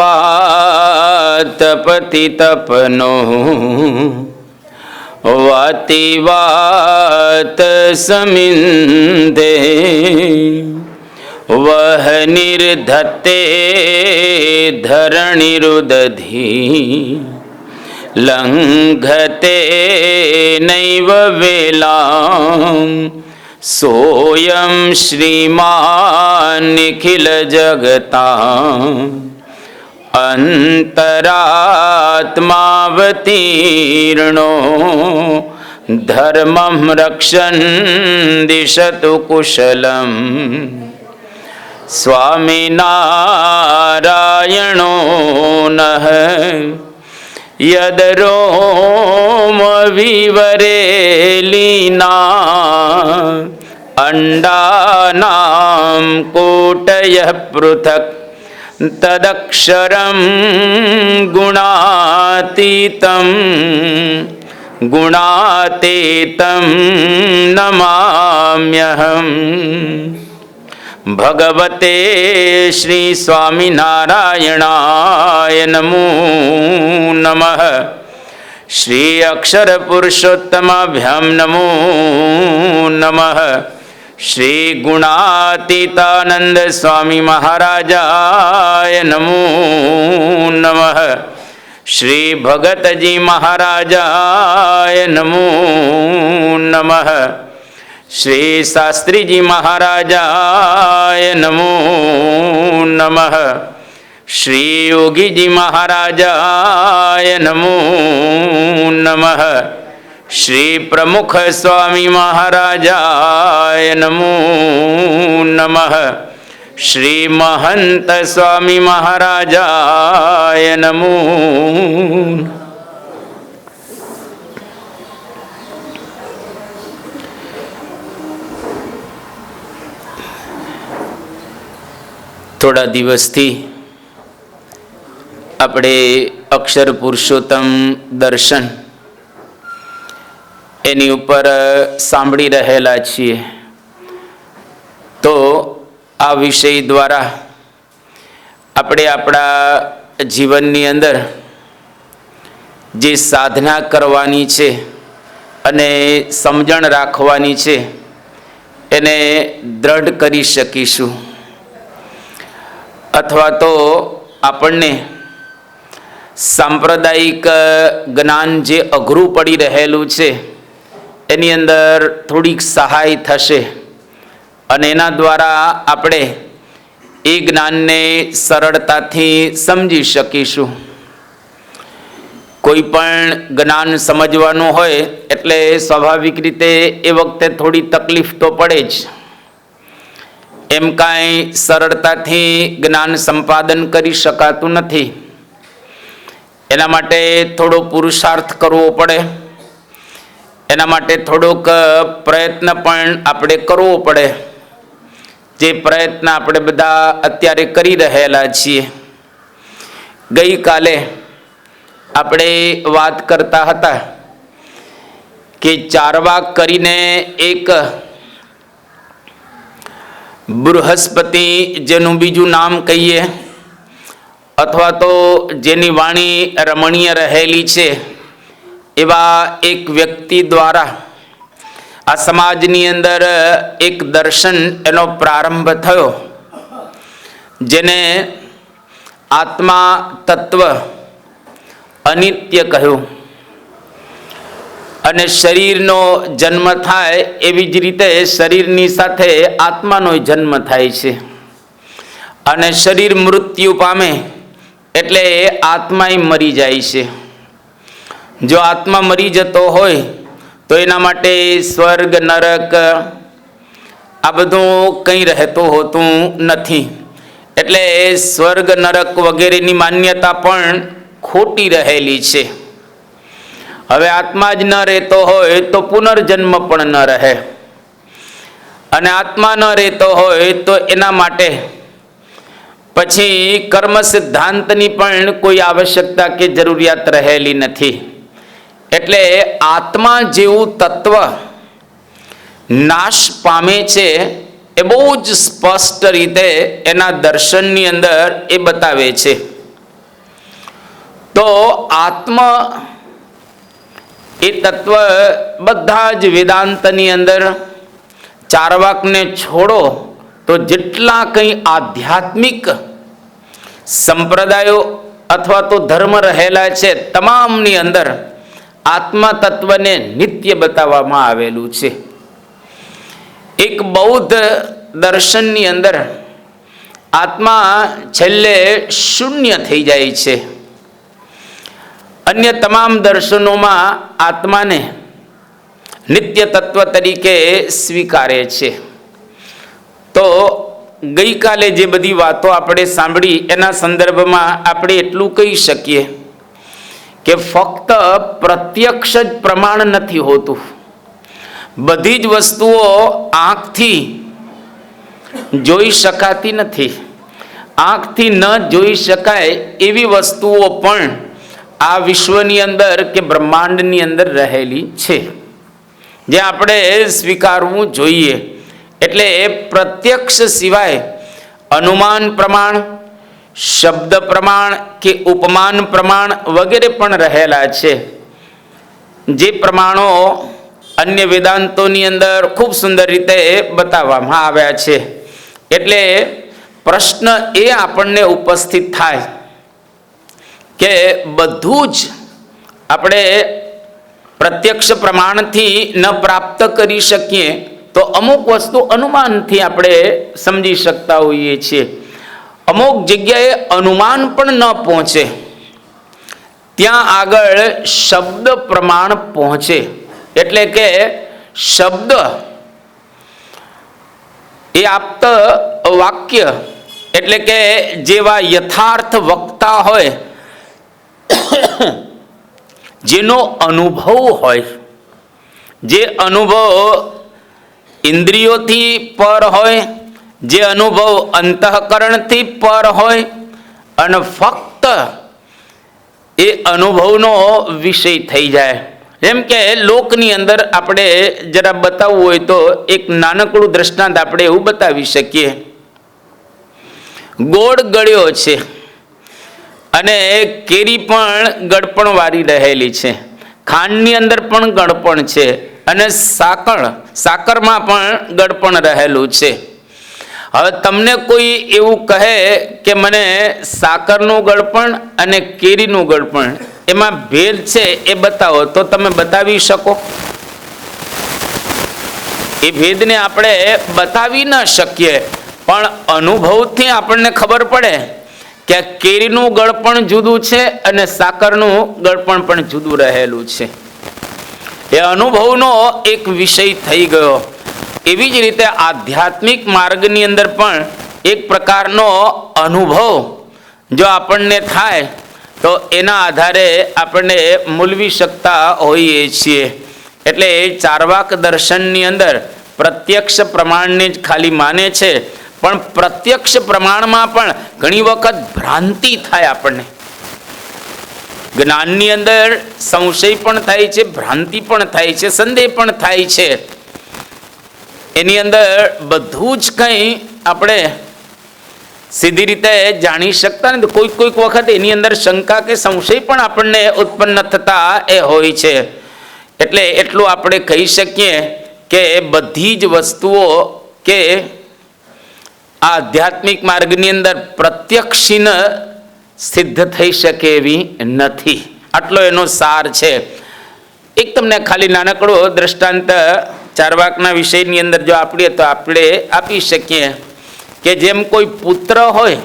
यत्संकल्पात् पतितपनो वातिवात समिन्दे वह निर्धत्ते धरणिरुदधि लंघते नैव वेलां सोऽयं श्रीमान् निखिल जगताम् अंतरात्मावतीर्णो धर्मं रक्षन् दिशतु कुशलम् स्वामिनारायणो नः यदरोमविवरेलीना अंडानां कूटयः पृथक् तदक्षरं गुणातीतं गुणातीतं नमाम्यहम्। भगवते श्री स्वामिनारायणाय नमो नमः। श्री अक्षर पुरुषोत्तमाभ्यां नमो नमः। श्री गुणातीतानंद स्वामी महाराजाय नमो नमः। श्री भगत जी महाराजाय नमो नमः। श्री शास्त्री जी महाराजाय नमो नमः। श्री योगी जी महाराजाय नमो नमः। श्री प्रमुख स्वामी महाराजाय नमो नमः। श्री महंत स्वामी महाराजाय नमो। थोड़ा दिवसथी આપણે અક્ષર પુરુષોત્તમ દર્શન એની ઉપર સાંભળી રહેલા છીએ, તો આ વિષય દ્વારા આપણે આપણા જીવનની અંદર જે સાધના કરવાની છે અને સમજણ રાખવાની છે એને દ્રઢ કરી શકીશું, અથવા તો આપણને સાંપ્રદાયિક જ્ઞાન જે અઘરું પડી રહેલું છે એની અંદર થોડીક સહાય થશે અને એના દ્વારા આપણે એ જ્ઞાનને સરળતાથી સમજી શકીશું. કોઈ પણ જ્ઞાન સમજવાનું હોય એટલે સ્વાભાવિક રીતે એ વખતે થોડી તકલીફ તો પડે જ. એમ કાંઈ સરળતાથી જ્ઞાન સંપાદન કરી શકાતું નથી. એના માટે થોડો પુરુષાર્થ કરવો પડે, એના માટે થોડોક પ્રયત્ન પણ આપણે કરવો પડે, જે પ્રયત્ન આપણે બધા અત્યારે કરી રહેલા છીએ. ગઈકાલે આપણે વાત કરતા હતા કે ચારવાક કરીને એક બૃહસ્પતિ જેનું બીજું નામ કહીએ, અથવા તો જેની વાણી રમણીય રહેલી છે એવા એક વ્યક્તિ દ્વારા આ સમાજની અંદર એક દર્શન એનો પ્રારંભ થયો, જેને આત્મા તત્વ અનિત્ય કહ્યું. અને શરીરનો જન્મ થાય એવી જ રીતે શરીરની સાથે આત્માનો જન્મ થાય છે, અને શરીર મૃત્યુ પામે એટલે આત્માય મરી જાય છે. જો આત્મા મરી જતો હોય તો એના માટે સ્વર્ગ નરક આ બધું કંઈ રહેતું હોતું નથી. એટલે સ્વર્ગ નરક વગેરેની માન્યતા પણ ખોટી રહેલી છે. હવે આત્મા જ ન રહેતો હોય તો પુનર્જન્મ પણ ન રહે, અને આત્મા ન રહેતો હોય તો એના માટે પછી કર્મ સિદ્ધાંતની પણ કોઈ આવશ્યકતા કે જરૂરિયાત રહેલી નથી. એટલે આત્મા જેવું તત્વ નાશ પામે છે એ બહુ જ સ્પષ્ટ રીતે એના દર્શનની અંદર એ બતાવે છે. તો આત્મ એ તત્વ બધા જ વેદાંતની અંદર ચાર્વાકને છોડો તો જેટલા કંઈ આધ્યાત્મિક સંપ્રદાયો અથવા તો ધર્મ રહેલા છે તમામની અંદર આત્મા તત્વને નિત્ય બતાવવામાં આવેલું છે. એક બૌદ્ધ દર્શનની અંદર આત્મા છેલ્લે શૂન્ય થઈ જાય છે. અન્ય તમામ દર્શનોમાં આત્માને નિત્ય તત્વ તરીકે સ્વીકારે છે. તો ગઈકાલે જે બધી વાતો આપણે સાંભળી એના સંદર્ભમાં આપણે એટલું કહી શકીએ કે ફક્ત પ્રત્યક્ષ જ પ્રમાણ નથી હોતું. બધી જ વસ્તુઓ આંખથી જોઈ શકાતી નથી. આંખથી ન જોઈ શકાય એવી વસ્તુઓ પણ આ વિશ્વની અંદર કે બ્રહ્માંડની અંદર રહેલી છે, જે આપણે સ્વીકારવું જોઈએ. એટલે એ પ્રત્યક્ષ સિવાય અનુમાન પ્રમાણ, શબ્દ પ્રમાણ કે ઉપમાન પ્રમાણ વગેરે પણ રહેલા છે, જે પ્રમાણો અન્ય વેદાંતોની અંદર ખૂબ સુંદર રીતે બતાવવામાં આવ્યા છે. એટલે પ્રશ્ન એ આપણને ઉપસ્થિત થાય કે બધું જ આપણે પ્રત્યક્ષ પ્રમાણથી ન પ્રાપ્ત કરી શકીએ તો અમુક વસ્તુ અનુમાનથી આપણે સમજી શકતા હોઈએ છીએ. અમુક જગ્યાએ અનુમાન પણ ન પહોંચે, ત્યાં આગળ શબ્દ પ્રમાણ પહોંચે. એટલે કે શબ્દ એ આપ્ત વાક્ય એટલે કે જેવા યથાર્થ વક્તા હોય, જેનો અનુભવ હોય, જે અનુભવ ઇન્દ્રિયોથી પર હોય, જે અનુભવ અંતઃકરણથી પર હોય અને ફક્ત એ અનુભવનો વિષય થઈ જાય. જેમ કે લોકની અંદર આપણે જરા બતાવવું હોય તો એક નાનકડું દ્રષ્ટાંત આપણે એવું બતાવી શકીએ. ગોળ ગળ્યો છે અને કેરી પણ ગળપણ વાળી રહેલી છે, ખાંડની અંદર પણ ગળપણ છે અને સાકરમાં પણ ગળપણ રહેલું છે. હવે તમને કોઈ એવું કહે કે મને સાકરનું ગળપણ અને કેરીનું ગળપણ એમાં ભેદ છે એ બતાવો, તો તમે બતાવી શકો? એ ભેદને આપણે બતાવી ન શકીએ, પણ અનુભવથી આપણને ખબર પડે કે કેરીનું ગળપણ જુદું છે અને સાકરનું ગળપણ પણ જુદું રહેલું છે. એ અનુભવનો એક વિષય થઈ ગયો. એવી જ રીતે આધ્યાત્મિક માર્ગની અંદર પણ એક પ્રકારનો અનુભવ જો આપણને થાય તો એના આધારે આપણને મૂલવી શકતા હોઈએ છીએ. એટલે ચાર્વાક દર્શનની અંદર પ્રત્યક્ષ પ્રમાણને જ ખાલી માને છે, પણ પ્રત્યક્ષ પ્રમાણમાં પણ ઘણી વખત ભ્રાંતિ થાય. આપણને જ્ઞાનની અંદર સંશય પણ થાય છે, ભ્રાંતિ પણ થાય છે, સંદેહ પણ થાય છે. એની અંદર બધું જ કંઈ આપણે સીધી રીતે જાણી શકતા નથી. કોઈક વખત એની અંદર શંકા કે સંશય પણ આપણને ઉત્પન્ન થતા એ હોય છે. એટલે એટલું આપણે કહી શકીએ કે બધી જ વસ્તુઓ કે આધ્યાત્મિક માર્ગની અંદર પ્રત્યક્ષીન સિદ્ધ થઈ શકે એવી નથી. આટલો એનો સાર છે. એક તમને ખાલી નાનકડો દ્રષ્ટાંત ચાર્વાકના વિષયની અંદર જો આપીએ તો આપણે આપી શકીએ કે જેમ કોઈ પુત્ર હોય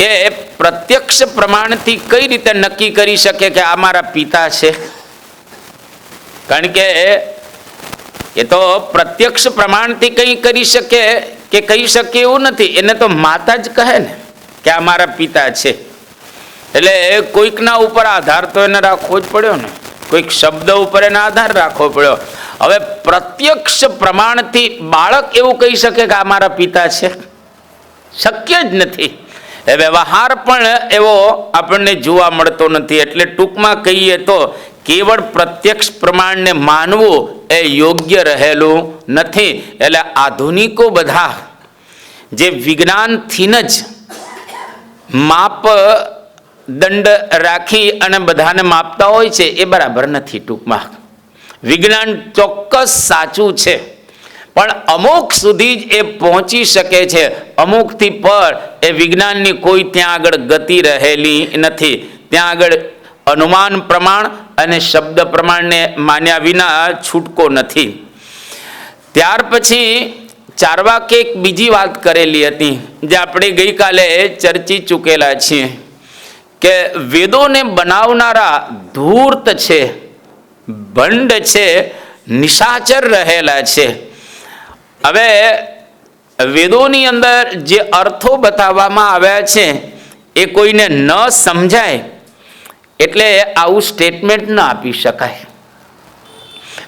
એ પ્રત્યક્ષ પ્રમાણથી કઈ રીતે નક્કી કરી શકે કે આ મારા પિતા છે? કારણ કે એ તો પ્રત્યક્ષ પ્રમાણથી કંઈ કરી શકે કે કહી શકે એવું નથી. એને તો માતા જ કહે ને કે આ મારા પિતા છે. એટલે કોઈકના ઉપર આધાર તો એને રાખવો જ પડ્યો ને, કોઈક શબ્દ ઉપર એનો આધાર રાખવો પડ્યો. હવે પ્રત્યક્ષ પ્રમાણથી બાળક એવું કહી શકે કે આ મારા પિતા છે? શક્ય જ નથી. એ વ્યવહાર પણ એવો આપણને જોવા મળતો નથી. એટલે ટૂંકમાં કહીએ તો કેવળ પ્રત્યક્ષ પ્રમાણને માનવું એ યોગ્ય રહેલું નથી. એટલે આધુનિકો બધા જે વિજ્ઞાનથી જ માપ દંડ રાખી અને બધાને માપતા હોય છે એ બરાબર નથી. ટૂંકમાં વિજ્ઞાન ચોક્કસ સાચું છે, પણ અમુક સુધી જ એ પહોંચી શકે છે. અમુકથી પર એ વિજ્ઞાનની કોઈ ત્યાં આગળ ગતિ રહેલી નથી. ત્યાં આગળ અનુમાન પ્રમાણ અને શબ્દ પ્રમાણને માન્યા વિના છૂટકો નથી. ત્યાર પછી ચાર્વાકે એક બીજી વાત કરેલી હતી, જે આપણે ગઈકાલે ચર્ચી ચૂકેલા છીએ, કે વેદોને બનાવનારા ધૂર્ત છે, ભંડ છે, નિશાચર રહેલા છે. હવે વેદોની અંદર જે અર્થો બતાવવામાં આવ્યા છે એ કોઈને ન સમજાય એટલે આવું સ્ટેટમેન્ટ ન આપી શકાય.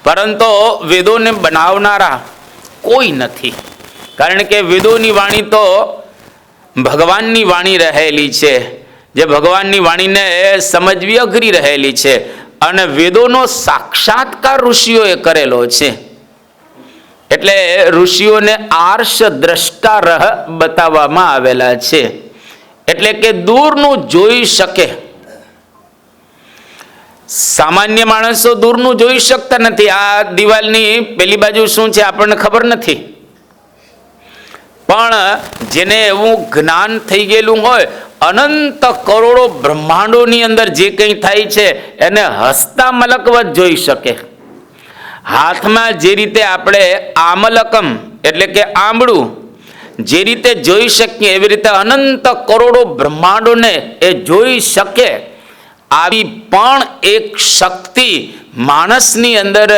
પરંતુ વેદોને બનાવનારા કોઈ નથી, કારણ કે વેદોની વાણી તો ભગવાનની વાણી રહેલી છે, જે ભગવાનની વાણીને સમજવી અઘરી રહેલી છે. અને વેદોનો સાક્ષાત્કાર ઋષિઓએ કરેલો છે. એટલે ઋષિઓને આર્ષ દ્રષ્ટા રહ બતાવવામાં આવેલા છે, એટલે કે દૂરનું જોઈ શકે. સામાન્ય માણસો દૂરનું જોઈ શકતા નથી. આ દિવાલની પેલી બાજુ શું છે આપણને ખબર નથી, પણ જેને એવું જ્ઞાન થઈ ગયેલું હોય, અનંત કરોડો બ્રહ્માંડોની અંદર જે કંઈ થાય છે એને હસતા મલકવત જોઈ શકે. હાથમાં જે રીતે આપણે આમલકમ એટલે કે આંબળું જે રીતે જોઈ શકીએ, એવી રીતે અનંત કરોડો બ્રહ્માંડોને એ જોઈ શકે. આવી પણ એક શક્તિ માણસની અંદર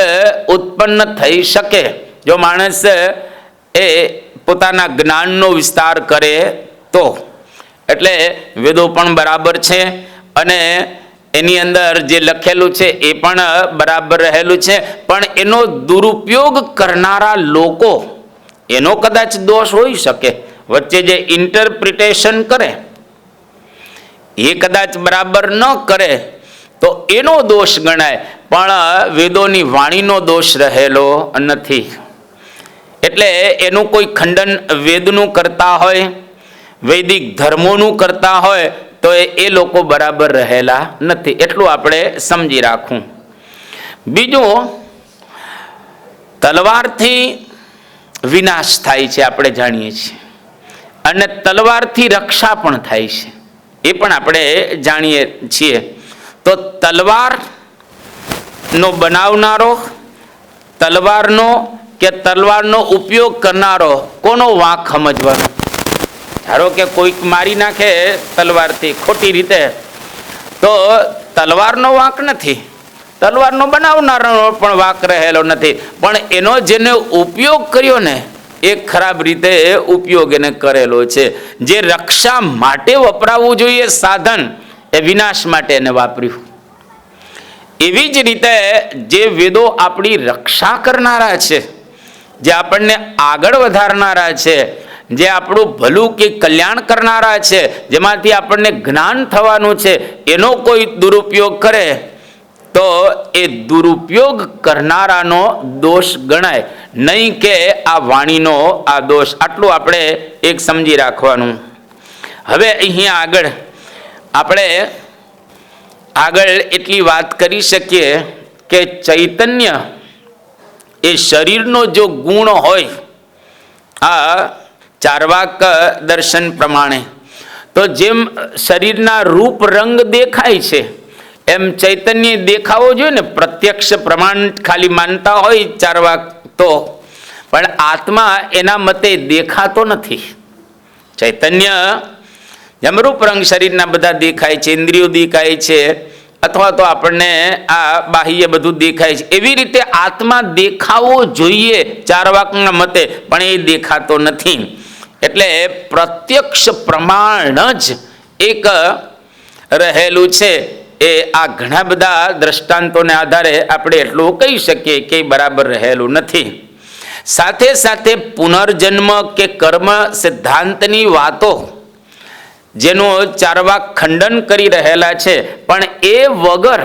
ઉત્પન્ન થઈ શકે, જો માણસ એ પોતાના જ્ઞાનનો વિસ્તાર કરે તો. એટલે વેદો પણ બરાબર છે અને એની અંદર જે લખેલું છે એ પણ બરાબર રહેલું છે, પણ એનો દુરુપયોગ કરનારા લોકો, એનો કદાચ દોષ હોઈ શકે. વચ્ચે જે ઇન્ટરપ્રિટેશન કરે એ કદાચ બરાબર ન કરે તો એનો દોષ ગણાય, પણ વેદોની વાણીનો દોષ રહેલો નથી. એટલે એનું કોઈ ખંડન વેદનું કરતા હોય, વૈદિક ધર્મોનું કરતા હોય તો એ લોકો બરાબર રહેલા નથી. એટલું આપણે સમજી રાખવું. બીજું, તલવારથી વિનાશ થાય છે આપણે જાણીએ છીએ, અને તલવારથી રક્ષા પણ થાય છે એ પણ આપણે જાણીએ છીએ. તો તલવારનો બનાવનારો, તલવારનો કે તલવારનો ઉપયોગ કરનારો કોનો વાંક સમજવાનો? ધારો કે કોઈક મારી નાખે તલવારથી ખોટી રીતે, તો તલવારનો વાંક નથી, તલવારનો બનાવનારનો પણ વાંક રહેલો નથી, પણ એનો જેને ઉપયોગ કર્યો ને એ ખરાબ રીતે ઉપયોગ એને કરેલો છે. જે રક્ષા માટે વપરાવું જોઈએ સાધન, એ વિનાશ માટે એને વાપર્યું. એવી જ રીતે જે વેદો આપણી રક્ષા કરનારા છે, જે આપણને આગળ વધારનારા છે, જે આપણું ભલું કે કલ્યાણ કરનારા છે, જેમાંથી આપણને જ્ઞાન થવાનું છે, એનો કોઈ દુરુપયોગ કરે તો એ દુરુપયોગ કરનારાનો દોષ ગણાય, નહીં કે આ વાણીનો આ દોષ. આટલું આપણે એક સમજી રાખવાનું. હવે અહીંયા આપણે આગળ એટલી વાત કરી શકીએ કે ચૈતન્ય એ શરીરનો જો ગુણ હોય, આ ચાર્વાક દર્શન પ્રમાણે, તો જેમ શરીરના રૂપ રંગ દેખાય છે એમ ચૈતન્ય દેખાવો જોઈએ ને. પ્રત્યક્ષ પ્રમાણ ખાલી માનતા હોય ચાર્વાક તો, પણ આત્મા એના મતે દેખાતો નથી. ચૈતન્ય જેમ રૂપ રંગ શરીરના બધા દેખાય છે, ઇન્દ્રિયો દેખાય છે, અથવા તો આપણને આ બાહ્ય બધું દેખાય છે, એવી રીતે આત્મા દેખાવો જોઈએ ચાર્વાકના મતે, પણ એ દેખાતો નથી. એટલે પ્રત્યક્ષ પ્રમાણ જ એક રહેલું છે. એ આ ઘણા બધા દ્રષ્ટાંતોને આધારે આપણે એટલું કહી શકીએ કે બરાબર રહેલું નથી. સાથે સાથે પુનર્જન્મ કે કર્મ સિદ્ધાંતની વાતો જેનું ચાર્વાક ખંડન કરી રહેલા છે, પણ એ વગર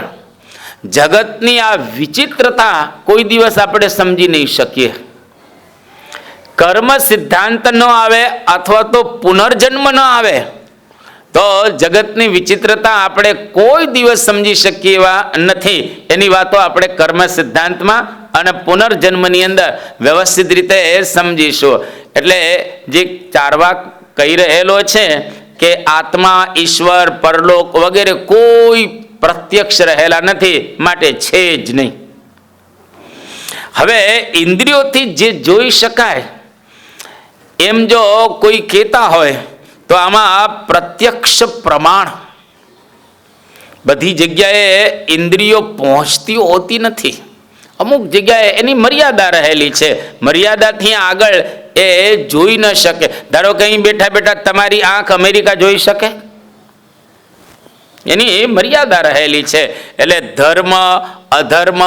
જગતની આ વિચિત્રતા કોઈ દિવસ આપણે સમજી નહીં શકીએ. કર્મ સિદ્ધાંત ન આવે અથવા તો પુનર્જન્મ ન આવે તો જગતની વિચિત્રતા આપણે કોઈ દિવસ સમજી શકીએ એવા નથી. એની વાતો આપણે કર્મ સિદ્ધાંતમાં અને પુનર્જન્મની અંદર વ્યવસ્થિત રીતે સમજીશું. એટલે જે ચાર્વાક કહી રહેલો છે કે આત્મા, ઈશ્વર, પરલોક વગેરે કોઈ પ્રત્યક્ષ રહેલા નથી, માટે છે જ નહીં. હવે ઇન્દ્રિયોથી જે જોઈ શકાય એમ જો કોઈ કહેતા હોય તો આમાં પ્રત્યક્ષ પ્રમાણ બધી જગ્યાએ ઇન્દ્રિયો પહોંચતી હોતી નથી. અમુક જગ્યાએ એની મર્યાદા રહેલી છે. મર્યાદાથી આગળ એ જોઈ ન શકે. ધારો કે અહીં બેઠા બેઠા તમારી આંખ અમેરિકા જોઈ શકે? એની મર્યાદા રહેલી છે. એટલે ધર્મ, અધર્મ,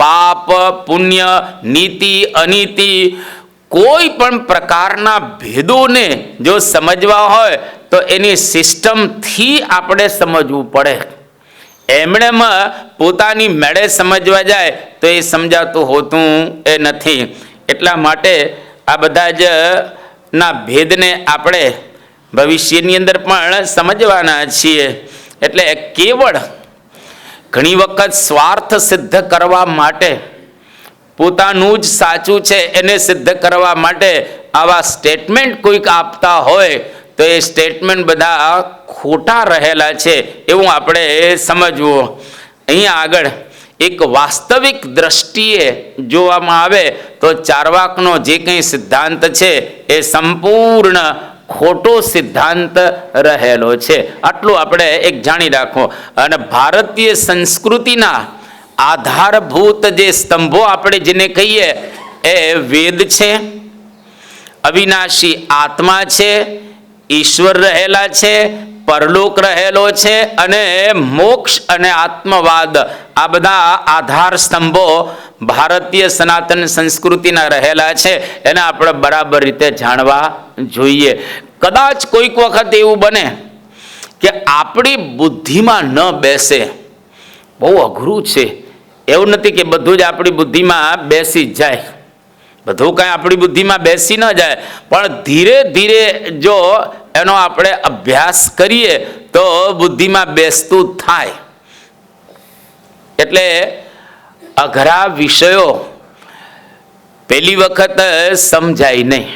પાપ, પુણ્ય, નીતિ, અનીતિ, કોઈ પણ પ્રકારના ભેદોને જો સમજવા હોય તો એની સિસ્ટમથી આપણે સમજવું પડે. એમણે પોતાની મેળે સમજવા જાય તો એ સમજાતું હોતું એ નથી. એટલા માટે આ બધા જ ના ભેદને આપણે ભવિષ્યની અંદર પણ સમજવાના છીએ. એટલે કેવળ ઘણી વખત સ્વાર્થ સિદ્ધ કરવા માટે, પોતાનું જ સાચું છે એને સિદ્ધ કરવા માટે આવા સ્ટેટમેન્ટ કોઈક આપતા હોય તો એ સ્ટેટમેન્ટ બધા ખોટા રહેલા છે એવું આપણે સમજવું. અહીંયા આગળ એક વાસ્તવિક દ્રષ્ટિએ જોવામાં આવે તો ચાર્વાકનો જે કંઈ સિદ્ધાંત છે એ સંપૂર્ણ ખોટો સિદ્ધાંત રહેલો છે. આટલું આપણે એક જાણી રાખો. અને ભારતીય સંસ્કૃતિના આધારભૂત જે સ્તંભો આપણે જેને કહીએ એ વેદ છે, અવિનાશી આત્મા છે, ઈશ્વર રહેલા છે, પરલોક રહેલો છે અને મોક્ષ અને આત્મવાદ, આ બધા આધાર સ્તંભો ભારતીય સનાતન સંસ્કૃતિના રહેલા છે. એને આપણે બરાબર રીતે જાણવા જોઈએ. કદાચ કોઈક વખત એવું બને કે આપણી બુદ્ધિમાં ન બેસે, બહુ અઘરું છે. એવું નથી કે બધું જ આપણી બુદ્ધિમાં બેસી જાય, બધું કાંઈ આપણી બુદ્ધિમાં બેસી ન જાય, પણ ધીરે ધીરે જો એનો આપણે અભ્યાસ કરીએ તો બુદ્ધિમાં બેસતું થાય. એટલે અઘરા વિષયો પહેલી વખત સમજાય નહીં.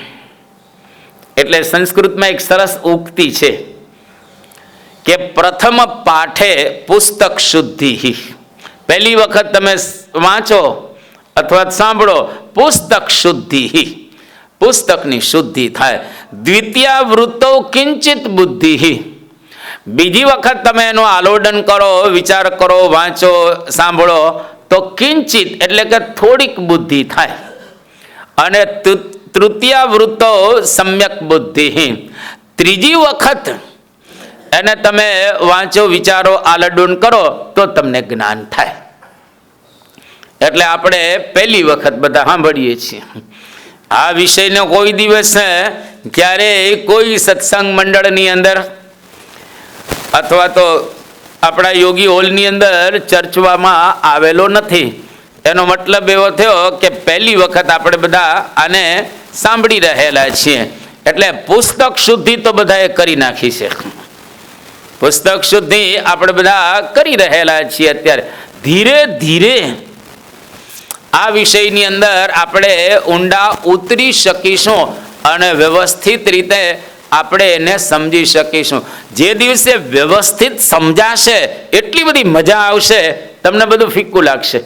એટલે સંસ્કૃતમાં એક સરસ ઉક્તિ છે કે પ્રથમ પાઠે પુસ્તક શુદ્ધિ. પહેલી વખત તમે વાંચો અથવા સાંભળો પુસ્તક શુદ્ધિ, પુસ્તકની શુદ્ધિ થાય. દ્વિતીયા વૃત્તો કિંચિત બુદ્ધિ. બીજી વખત તમે એનું આલોડન કરો, વિચાર કરો, વાંચો, સાંભળો તો કિંચિત એટલે કે થોડીક બુદ્ધિ થાય. અને તૃતીયા વૃત્તો સમ્યક બુદ્ધિ. ત્રીજી વખત એને તમે વાંચો, વિચારો, આલોડન કરો તો તમને જ્ઞાન થાય. એટલે આપણે પહેલી વખત બધા સાંભળીએ છીએ. આ વિષયનો કોઈ દિવસ ક્યારેય કોઈ સત્સંગ મંડળની અંદર અથવા તો આપણા યોગી હોલની અંદર ચર્ચવામાં આવેલો નથી. એનો મતલબ એવો થયો કે પહેલી વખત આપણે બધા આને સાંભળી રહેલા છીએ. એટલે પુસ્તક શુદ્ધિ તો બધાએ કરી નાખી છે. પુસ્તક શુદ્ધિ આપણે બધા કરી રહેલા છીએ. અત્યારે ધીરે ધીરે આ વિષયની અંદર આપણે ઊંડા ઉતરી શકીશું અને વ્યવસ્થિત રીતે આપણે એને સમજી શકીશું. જે દિવસે વ્યવસ્થિત સમજાશે એટલી બધી મજા આવશે, તમને બધું ફીક્કું લાગશે,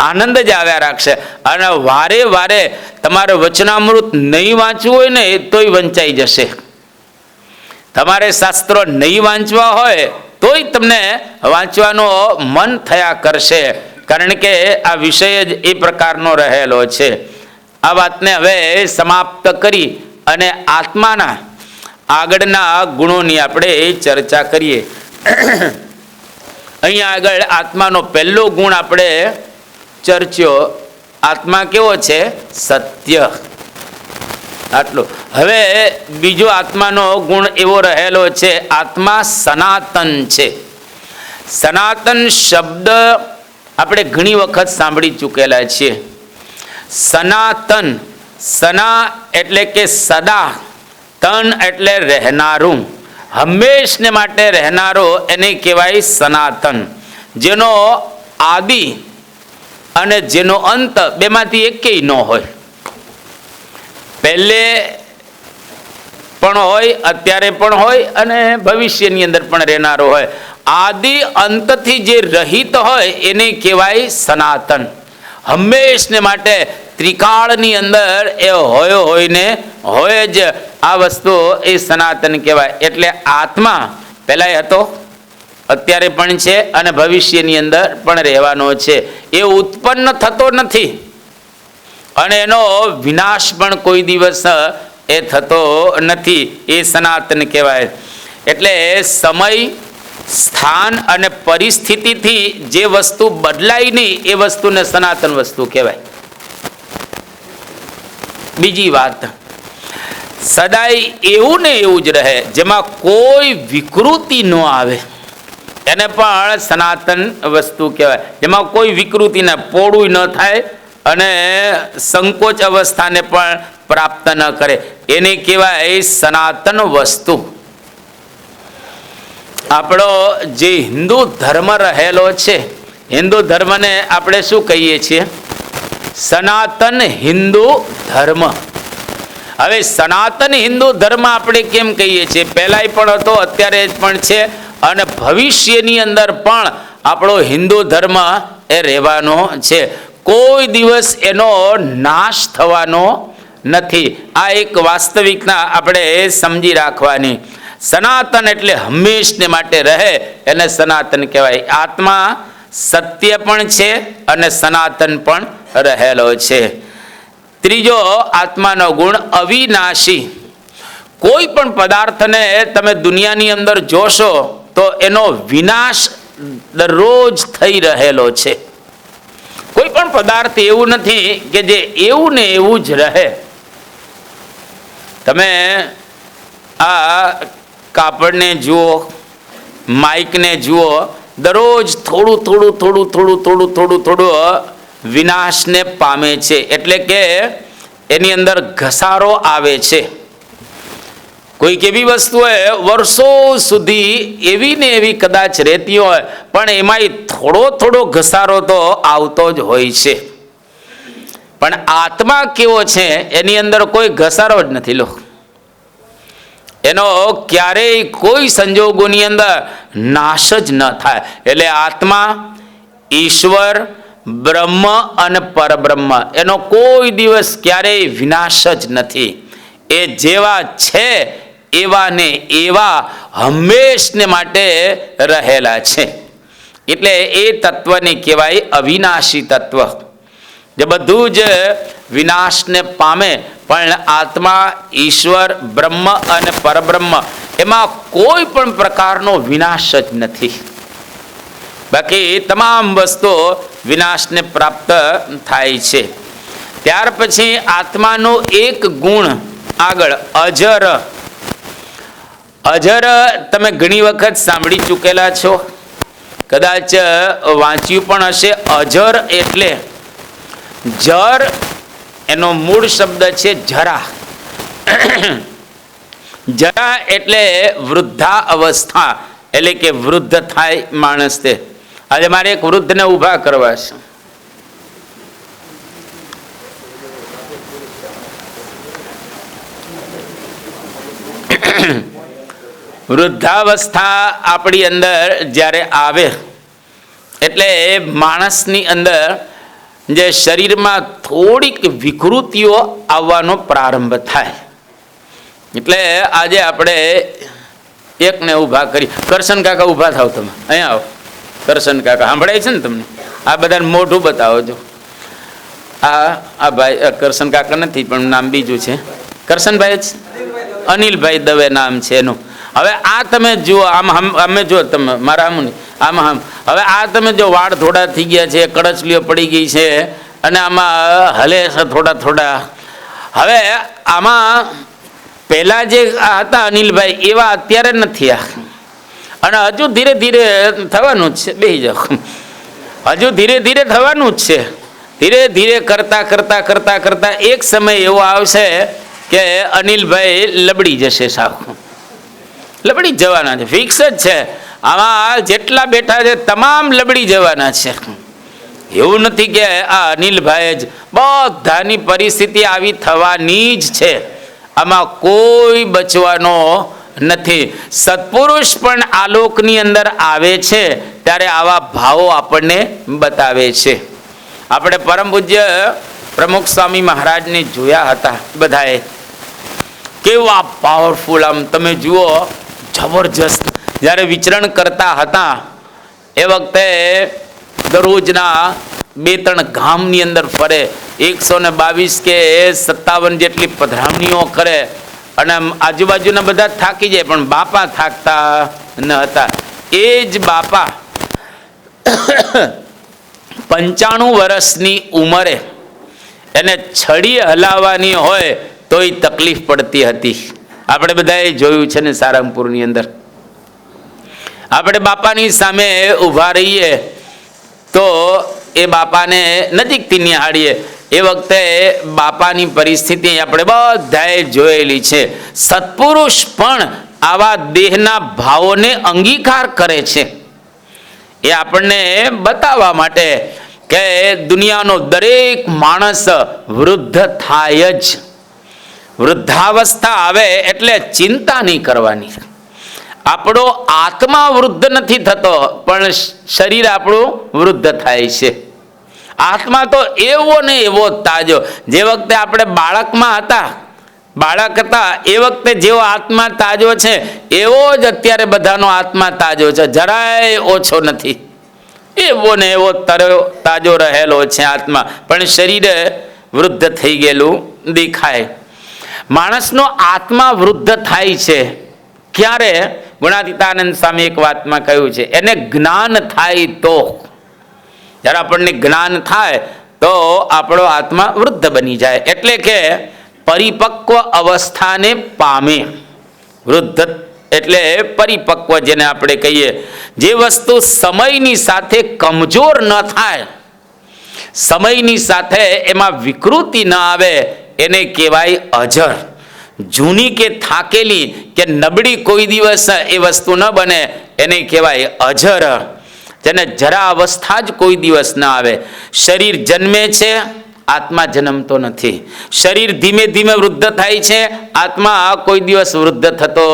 આનંદ જ આવ્યા રાખશે. અને વારે વારે તમારે વચનામૃત નહીં વાંચવું હોય ને તોય વંચાઈ જશે. તમારે શાસ્ત્રો નહીં વાંચવા હોય તોય તમને વાંચવાનો મન થયા કરશે, કારણ કે આ વિષય જ એ પ્રકારનો રહેલો છે. આ વાતને હવે સમાપ્ત કરી અને આત્માના આગળના ગુણોની આપણે ચર્ચા કરીએ. અહીંયા આગળ આત્માનો પહેલો ગુણ આપણે ચર્ચ્યો. આત્મા કેવો છે? સત્ય. આટલું. હવે બીજો આત્માનો ગુણ એવો રહેલો છે, આત્મા સનાતન છે. સનાતન શબ્દ આપણે ઘણી વખત સાંભળી ચૂકેલા છીએ. સનાતન, સના એટલે કે સદા, તન એટલે રહેનારું, હંમેશને માટે રહેનારો, એને કહેવાય સનાતન. જેનો આદિ અને જેનો અંત બેમાંથી એકેય ન હોય. પહેલે પણ હોય, અત્યારે પણ હોય અને ભવિષ્યની અંદર પણ રહેનારો હોય. આદિ અંતથી જે રહિત હોય એને કહેવાય સનાતન. હંમેશને માટે ત્રિકાળની અંદર એ હોય ને હોય જ આ વસ્તુ એ સનાતન કહેવાય. એટલે આત્મા પહેલાંય હતો, અત્યારે પણ છે અને ભવિષ્યની અંદર પણ રહેવાનો છે. એ ઉત્પન્ન થતો નથી અને એનો વિનાશ પણ કોઈ દિવસ એ થતો નથી. એ સનાતન કહેવાય. એટલે સમય, સ્થાન અને પરિસ્થિતિથી જે વસ્તુ બદલાય નહીં એ વસ્તુને સનાતન વસ્તુ કહેવાય. બીજી વાત, સદાય એવું ને એવું જ રહે, જેમાં કોઈ વિકૃતિ ન આવે, એને પણ સનાતન વસ્તુ કહેવાય. જેમાં કોઈ વિકૃતિ ન, પોળું ન થાય અને સંકોચ અવસ્થાને પણ પ્રાપ્ત ન કરે, એને કહેવાય સનાતન વસ્તુ. આપણો જે હિન્દુ ધર્મ રહેલો છે, હિન્દુ ધર્મને આપણે શું કહીએ છીએ? સનાતન હિન્દુ ધર્મ. હવે સનાતન હિન્દુ ધર્મ આપણે કેમ કહીએ છીએ? પહેલાંય પણ હતો, અત્યારે પણ છે અને ભવિષ્યની અંદર પણ આપણો હિન્દુ ધર્મ એ રહેવાનો છે. કોઈ દિવસ એનો નાશ થવાનો નથી. આ એક વાસ્તવિકતા આપણે સમજી રાખવાની. સનાતન એટલે હંમેશને માટે રહે, એને સનાતન કહેવાય. આત્મા સત્ય પણ છે અને સનાતન પણ રહેલો છે. ત્રીજો આત્માનો ગુણ અવિનાશી. કોઈ પણ પદાર્થને તમે દુનિયાની અંદર જોશો તો એનો વિનાશ દરરોજ થઈ રહેલો છે. કોઈ પણ પદાર્થ એવું નથી કે જે એવું ને એવું જ રહે. તમે આ કાપડને જુઓ, માઇકને જુઓ, દરરોજ થોડું થોડું થોડું થોડું થોડું થોડું થોડું વિનાશને પામે છે. એટલે કે એની અંદર ઘસારો આવે છે. કોઈક એવી વસ્તુ હોય વર્ષો સુધી એવી ને એવી કદાચ રહેતી હોય, પણ એમાંય થોડો થોડો ઘસારો તો આવતો જ હોય છે. પણ આત્મા કેવો છે? એની અંદર કોઈ ઘસારો જ નથી. લો, એનો ક્યારેય કોઈ સંજોગોની અંદર નાશ જ ન થાય. એટલે આત્મા, ઈશ્વર, બ્રહ્મ અને પરબ્રહ્મ, એનો કોઈ દિવસ ક્યારેય વિનાશ જ નથી. એ જેવા છે એવા ને એવા હંમેશને માટે રહેલા છે. એટલે એ તત્વને કહેવાય અવિનાશી તત્વ, જે બધું જ વિનાશને પામે, પણ આત્મા, ઈશ્વર, બ્રહ્મ અને પરબ્રહ્મ એમાં કોઈ પણ પ્રકારનો વિનાશ જ નથી. બાકી તમામ વસ્તુઓ વિનાશને પ્રાપ્ત થાય છે. ત્યાર પછી આત્માનો એક ગુણ આગળ, અજર. અજર તમે ઘણી વખત સાંભળી ચૂકેલા છો, કદાચ વાંચ્યું પણ હશે. અજર એટલે જર, એનો મૂળ શબ્દ છે જરા. જરા એટલે વૃદ્ધા અવસ્થા, એટલે કે વૃદ્ધ થાય માણસ. તે આજે મારે એક વૃદ્ધને ઊભા કરવા છે. વૃદ્ધાવસ્થા આપણી અંદર જ્યારે આવે એટલે માણસની અંદર જે શરીરમાં થોડીક વિકૃતિઓ આવવાનો પ્રારંભ થાય. એટલે આજે આપણે એકને ઊભા કરી. કરશન કાકા ઊભા થાવ, તમે અહીંયા આવો. કરશન કાકા સાંભળાય છે ને તમને? આ બધાને મોઢું બતાવો છો. આ ભાઈ કરશન કાકા નથી, પણ નામ બીજું છે. કરશનભાઈ જ, અનિલભાઈ દવે નામ છે એનું. હવે આ તમે જુઓ, આમ અમે જો તમે મારા આમ આમ હવે આ તમે જો વાળ થોડા થઈ ગયા છે, કડચલીઓ પડી ગઈ છે અને આમાં હલે છે થોડા થોડા. હવે આમાં પહેલા જે હતા અનિલભાઈ એવા અત્યારે નથી. અને હજુ ધીરે ધીરે થવાનું જ છે. બેસી જાઓ. હજુ ધીરે ધીરે થવાનું જ છે. ધીરે ધીરે કરતા કરતા કરતા કરતા એક સમય એવો આવશે કે અનિલભાઈ લબડી જશે. સાવ લબડી જવાના છે, ફિક્સ જ છે. આમાં જેટલા બેઠા છે તમામ લબડી જવાના છે. એવું નથી કે આ અનિલભાઈ જ, બધાની પરિસ્થિતિ આવી થવાની જ છે. આમાં કોઈ બચવાનો નથી. સત્પુરુષ પણ આલોકની અંદર આવે છે ત્યારે આવા ભાવો આપણને બતાવે છે. આપણે પરમ પૂજ્ય પ્રમુખ સ્વામી મહારાજને જોયા હતા બધાએ. કેવા પાવરફુલ, આમ તમે જુઓ, જબરજસ્ત. જ્યારે વિચરણ કરતા હતા એ વખતે દરરોજના 2-3 ગામની અંદર ફરે, 122 કે 57 જેટલી પધરામણીઓ કરે અને આજુબાજુના બધા થાકી જાય, પણ બાપા થાકતા ન હતા. એ જ બાપા 95 વર્ષની ઉંમરે એને છડી હલાવવાની હોય તોય તકલીફ પડતી હતી. આપણે બધાએ જોયું છે ને સારંગપુરની અંદર. આપણે બાપાની સામે ઊભા રહીએ તો એ બાપાને નજીકથી નિહાળીએ. એ વખતે બાપાની પરિસ્થિતિ આપણે બધાએ જોયેલી છે. સત્પુરુષ પણ આવા દેહના ભાવોને અંગીકાર કરે છે. એ આપણને બતાવવા માટે કે દુનિયાનો દરેક માણસ વૃદ્ધ થાય જ. વૃદ્ધાવસ્થા આવે એટલે ચિંતા નહીં કરવાની. આપણો આત્મા વૃદ્ધ નથી થતો, પણ શરીર આપણું વૃદ્ધ થાય છે. આત્મા તો એવો ને એવો તાજો. જે વખતે આપણે બાળક હતા એ વખતે જેવો આત્મા તાજો છે એવો જ અત્યારે બધાનો આત્મા તાજો છે. જરાય ઓછો નથી. એવો ને એવો તાજો રહેલો છે આત્મા, પણ શરીર વૃદ્ધ થઈ ગયેલું દેખાય. માણસનો આત્મા વૃદ્ધ થાય છે ક્યારે? ગુણાતીતાનંદ સ્વામી એક વાતમાં કહ્યું છે, એને જ્ઞાન થાય તો. જ્યારે આપણને જ્ઞાન થાય તો આપણો આત્મા વૃદ્ધ બની જાય, એટલે કે પરિપક્વ અવસ્થાને પામે. વૃદ્ધ એટલે પરિપક્વ, જેને આપણે કહીએ. જે વસ્તુ સમયની સાથે કમજોર ન થાય, સમયની સાથે એમાં વિકૃતિ ન આવે, એને કહેવાય અજર. જૂની કે થાકેલી કે નબળી કોઈ દિવસ એ વસ્તુ ન બને, એને કહેવાય અજર. જેને જરા અવસ્થા જ કોઈ દિવસ ન આવે. શરીર જન્મે છે, આત્મા જન્મતો નથી. શરીર ધીમે ધીમે વૃદ્ધ થાય છે, આત્મા કોઈ દિવસ વૃદ્ધ થતો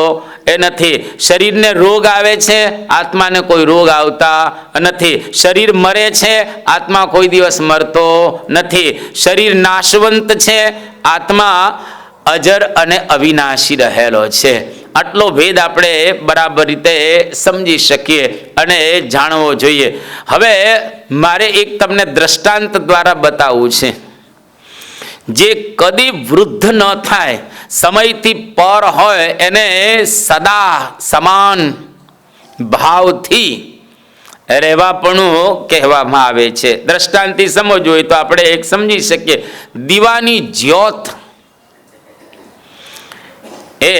એ નથી. શરીરને રોગ આવે છે, આત્માને કોઈ રોગ આવતા નથી. શરીર મરે છે, આત્મા કોઈ દિવસ મરતો નથી. શરીર નાશવંત છે, આત્મા અજર અને અવિનાશી રહેલો છે. આટલો ભેદ આપણે બરાબર રીતે સમજી શકીએ અને જાણવો જોઈએ. હવે મારે એક તમને દ્રષ્ટાંત દ્વારા બતાવવું છે. જે કદી વૃદ્ધ ન થાય, સમયથી પર હોય, એને સદા સમાન ભાવથી રહેવાપણું કહેવામાં આવે છે. દ્રષ્ટાંતથી સમજવું હોય તો આપણે એક સમજી શકીએ. દીવાની જ્યોત એ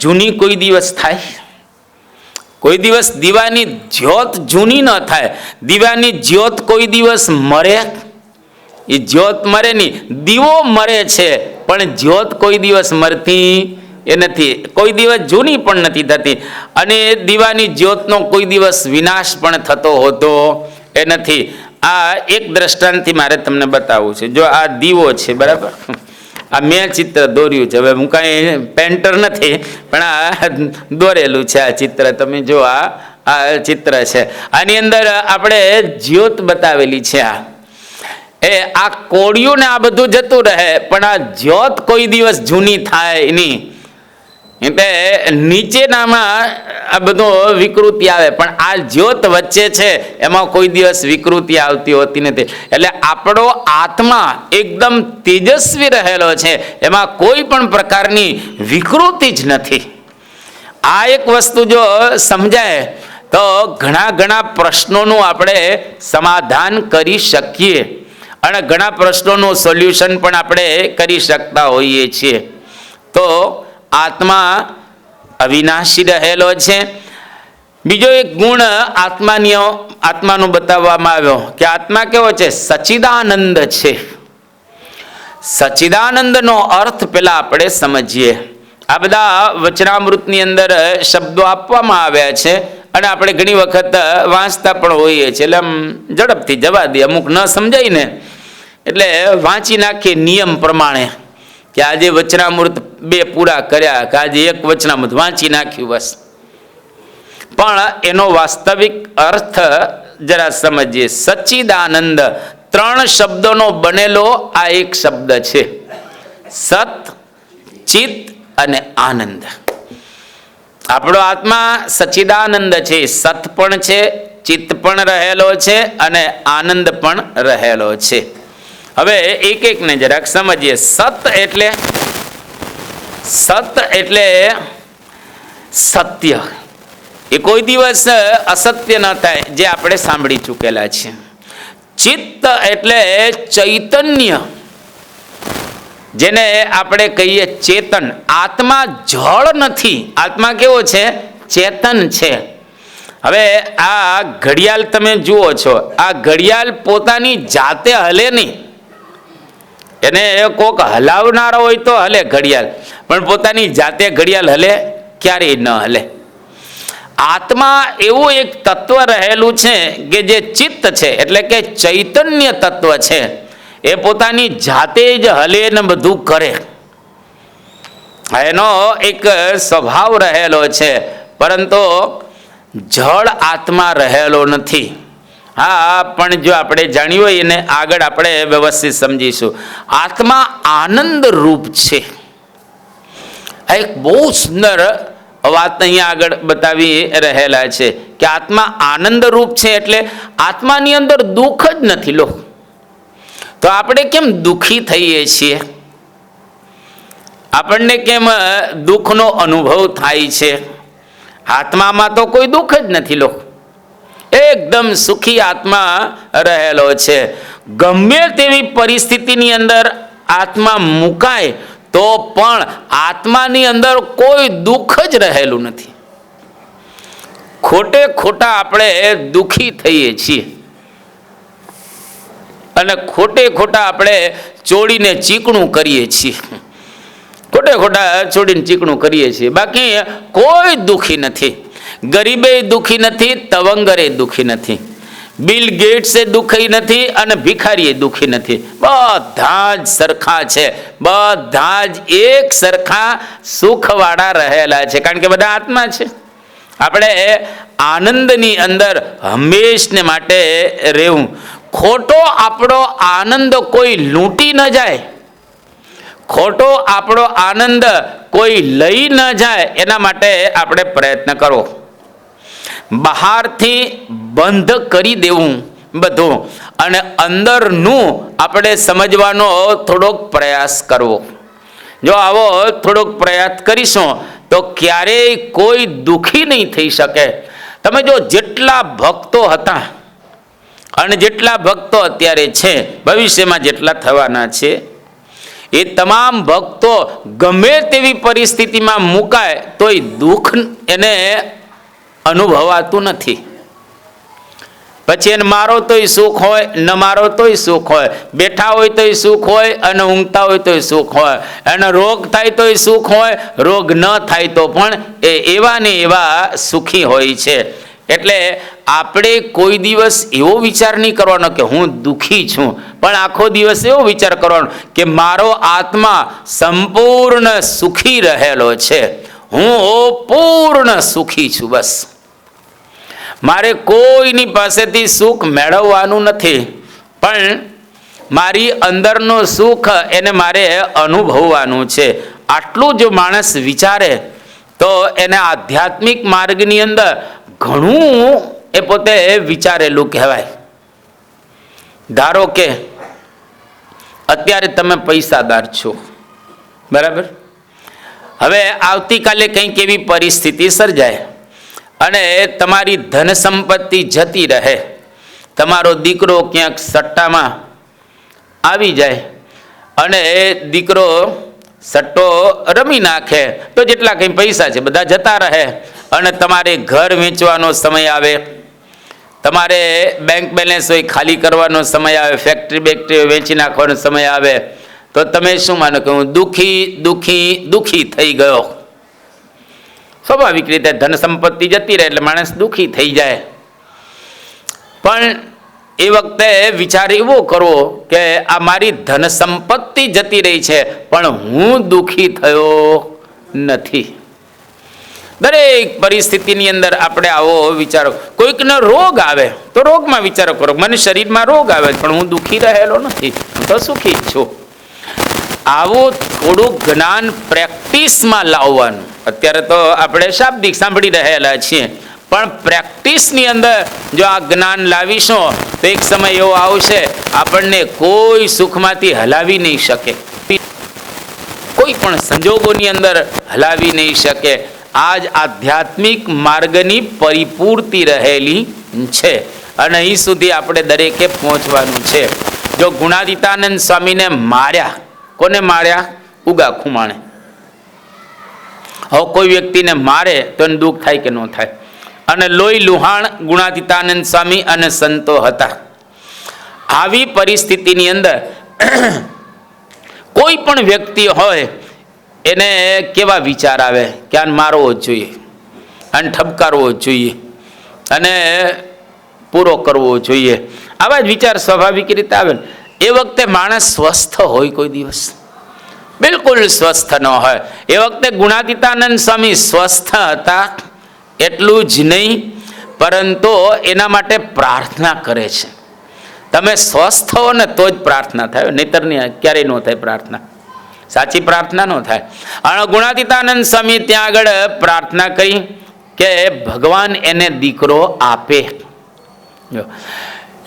જૂની કોઈ દિવસ થાય? કોઈ દિવસ દીવાની જ્યોત જૂની ન થાય. દીવાની જ્યોત કોઈ દિવસ મરે? એ જ્યોત મરે નહીં. દીવો મરે છે, પણ જ્યોત કોઈ દિવસ મરતી એ નથી. કોઈ દિવસ જૂની પણ નથી થતી. અને દીવાની જ્યોતનો કોઈ દિવસ વિનાશ પણ થતો હોતો એ નથી. આ એક દ્રષ્ટાંતથી મારે તમને બતાવવું છે. જો આ દીવો છે, બરાબર, આ મેં ચિત્ર દોર્યું છે. હવે હું કાંઈ પેન્ટર નથી, પણ આ દોરેલું છે આ ચિત્ર. તમે જો આ ચિત્ર છે, આની અંદર આપણે જ્યોત બતાવેલી છે. આ કોળિયું ને આ બધું જતું રહે, પણ આ જ્યોત કોઈ દિવસ જૂની થાય નહીં. એટલે નીચેનામાં આ બધું વિકૃતિ આવે, પણ આ જ્યોત વચ્ચે છે એમાં કોઈ દિવસ વિકૃતિ આવતી હોતી નથી. એટલે આપણો આત્મા એકદમ તેજસ્વી રહેલો છે, એમાં કોઈ પણ પ્રકારની વિકૃતિ જ નથી. આ એક વસ્તુ જો સમજાય તો ઘણા પ્રશ્નોનું આપણે સમાધાન કરી શકીએ અને ઘણા પ્રશ્નોનું સોલ્યુશન પણ આપણે કરી શકતા હોઈએ છીએ. તો આત્મા અવિનાશી રહેલો છે. બીજો એક ગુણ આત્માનો બતાવવામાં આવ્યો કે આત્મા કેવો છે? સચ્ચિદાનંદ છે. સચ્ચિદાનંદનો અર્થ પેલા આપણે સમજીએ. આ બધા વચનામૃતની અંદર શબ્દો આપવામાં આવ્યા છે અને આપણે ઘણી વખત વાંચતા પણ હોઈએ છીએ, એટલે આમ ઝડપથી જવા દે, અમુક ન સમજાય ને એટલે વાંચી નાખીએ નિયમ પ્રમાણે કે આજે વચનામૃત 2 પૂરા કર્યા કે આજે 1 વચનામૃત વાંચી નાખ્યું બસ. પણ એનો વાસ્તવિક અર્થ જરા સમજીએ. સચ્ચિદાનંદ 3 શબ્દોનો બનેલો આ એક શબ્દ છે. સત, ચિત્ત અને આનંદ. આપણો આત્મા સચ્ચિદાનંદ છે. સત પણ છે, ચિત્ત પણ રહેલો છે અને આનંદ પણ રહેલો છે. હવે એક એકને જરાક સમજીએ. સત એટલે સત્ય. એ કોઈ દિવસ અસત્ય ન થાય, જે આપણે સાંભળી ચૂકેલા છે. ચિત્ત એટલે ચૈતન્ય, જેને આપણે કહીએ ચેતન. આત્મા જળ નથી, આત્મા કેવો છે? ચેતન છે. હવે આ ઘડિયાળ તમે જુઓ છો, આ ઘડિયાળ પોતાની જાતે હલે નહીં. એને કોક હલાવનારો હોય તો હલે ઘડિયાળ, પણ પોતાની જાતે ઘડિયાળ હલે? ક્યારેય ન હલે. આત્મા એવું એક તત્વ રહેલું છે કે જે ચિત્ત છે, એટલે કે ચૈતન્ય તત્વ છે. એ પોતાની જાતે જ હલે ને બધું કરે. એનો એક સ્વભાવ રહેલો છે, પરંતુ જળ આત્મા રહેલો નથી. હા, પણ જો આપણે જાણ્યું હોય એને આગળ આપણે વ્યવસ્થિત સમજીશું. આત્મા આનંદ રૂપ છે. આ એક બહુ સુંદર વાત અહીંયા આગળ બતાવી રહેલા છે કે આત્મા આનંદ રૂપ છે. એટલે આત્માની અંદર દુઃખ જ નથી. લો, તો આપણે કેમ દુઃખી થઈએ છીએ? આપણને કેમ દુઃખનો અનુભવ થાય છે? આત્મામાં તો કોઈ દુઃખ જ નથી. લો, એકદમ સુખી આત્મા રહેલો છે. ગમે તેવી પરિસ્થિતિની અંદર આત્મા મુકાય તો પણ આત્માની અંદર કોઈ દુઃખ જ રહેલું નથી. ખોટે ખોટા આપણે દુઃખી થઈએ છીએ અને ખોટે ખોટા આપણે ચોડીને ચીકણું કરીએ છીએ. ખોટે ખોટા ચોડીને ચીકણું કરીએ છીએ, બાકી કોઈ દુઃખી નથી. ગરીબે દુઃખી નથી, તવંગરે દુઃખી નથી, બિલ ગેટ્સે દુઃખી નથી અને ભિખારીએ દુઃખી નથી. બધા જ સરખા છે. બધા જ એક સરખા સુખવાળા રહેલા છે, કારણ કે બધા આત્મા છે. આપણે આનંદની અંદર હંમેશને માટે રહેવું. ખોટો આપણો આનંદ કોઈ લૂંટી ન જાય, ખોટો આપણો આનંદ કોઈ લઈ ન જાય, એના માટે આપણે પ્રયત્ન કરવો. બહારથી બંધ કરી દેવું બધું અને અંદરનું આપણે સમજવાનો થોડોક પ્રયાસ કરવો. જો આવો થોડોક પ્રયાસ કરીશું તો ક્યારેય કોઈ દુઃખી નહીં થઈ શકે. તમે જો જેટલા ભક્તો હતા અને જેટલા ભક્તો અત્યારે છે, ભવિષ્યમાં જેટલા થવાના છે, એ તમામ ભક્તો ગમે તેવી પરિસ્થિતિમાં મુકાય તોય દુઃખ એને અનુભવાતું નથી. પછી એને મારો તોય સુખ હોય, ન મારો તોય સુખ હોય, બેઠા હોય તોય સુખ હોય અને ઊંઘતા હોય તોય સુખ હોય, એને રોગ થાય તોય સુખ હોય, રોગ ન થાય તો પણ એ એવા ને એવા સુખી હોય છે. એટલે આપણે કોઈ દિવસ એવો વિચાર નહીં કરવાનો કે હું દુઃખી છું, પણ આખો દિવસ એવો વિચાર કરવાનો કે મારો આત્મા સંપૂર્ણ સુખી રહેલો છે. હું પૂર્ણ સુખી છું. બસ મારે કોઈની પાસેથી સુખ મેળવવાનું નથી, પણ મારી અંદરનું સુખ એને મારે અનુભવવાનું છે. આટલું જો માણસ વિચારે તો એને આધ્યાત્મિક માર્ગની અંદર ઘણું એ પોતે વિચારેલું કહેવાય. ધારો કે અત્યારે તમે પૈસાદાર છો, બરાબર? હવે આવતીકાલે કંઈક એવી પરિસ્થિતિ સર્જાય અને તમારી ધન સંપત્તિ જતી રહે. તમારો દીકરો ક્યાંક સટ્ટામાં આવી જાય અને એ દીકરો સટ્ટો રમી નાખે તો જેટલા કંઈ પૈસા છે બધા જતા રહે અને તમારે ઘર વેચવાનો સમય આવે, તમારે બેંક બેલેન્સ હોય ખાલી કરવાનો સમય આવે, ફેક્ટરી બેક્ટરી વેચી નાખવાનો સમય આવે, તો તમે શું માનો કે હું દુઃખી દુઃખી દુઃખી થઈ ગયો? સ્વાભાવિક રીતે ધન સંપત્તિ જતી રહે એટલે માણસ દુઃખી થઈ જાય. પણ એ વખતે વિચાર એવો કરવો કે આ મારી ધન સંપત્તિ જતી રહી છે પણ હું દુઃખી થયો નથી. દરેક પરિસ્થિતિની અંદર આપણે આવો વિચારો. કોઈકનો રોગ આવે તો રોગમાં વિચારો કરો, મને શરીરમાં રોગ આવે પણ હું દુઃખી રહેલો નથી, હું તો સુખી જ છું. આવું થોડું જ્ઞાન પ્રેક્ટિસમાં લાવવાનું. અત્યારે તો આપણે શાબ્દિક સાંભળી રહેલા છીએ, પણ પ્રેક્ટિસની અંદર જો આ જ્ઞાન લાવીશું તો એક સમય એવો આવશે આપણને કોઈ સુખમાંથી હલાવી નહીં શકે, કોઈ પણ સંજોગોની અંદર હલાવી નહીં શકે. આ જ આધ્યાત્મિક માર્ગની પરિપૂર્તિ રહેલી છે અને અહીં સુધી આપણે દરેકે પહોંચવાનું છે. જો ગુણાતીતાનંદ સ્વામીને માર્યા, કોને માર્યા? ઉગા ખુમાણે. હવે કોઈ વ્યક્તિને મારે તો એને દુઃખ થાય કે ન થાય? અને લોહી લુહાણ ગુણાતીતાનંદ સ્વામી અને સંતો હતા. આવી પરિસ્થિતિની અંદર કોઈ પણ વ્યક્તિ હોય એને કેવા વિચાર આવે કે આને મારવો જ જોઈએ, આને ઠપકારવો જ જોઈએ અને પૂરો કરવો જોઈએ. આવા જ વિચાર સ્વાભાવિક રીતે આવે ને. એ વખતે માણસ સ્વસ્થ હોય? કોઈ દિવસ બિલકુલ સ્વસ્થ ન હોય. એ વખતે ગુણાતીતાનંદ સ્વામી સ્વસ્થ હતા એટલું જ નહીં, પરંતુ એના માટે પ્રાર્થના કરે છે. તમે સ્વસ્થ હો ને તો જ પ્રાર્થના થાય, નહીતર ક્યારેય ન થાય પ્રાર્થના, સાચી પ્રાર્થના ન થાય. અને ગુણાતીતાનંદ સ્વામી ત્યાં આગળ પ્રાર્થના કરી કે ભગવાન એને દીકરો આપે.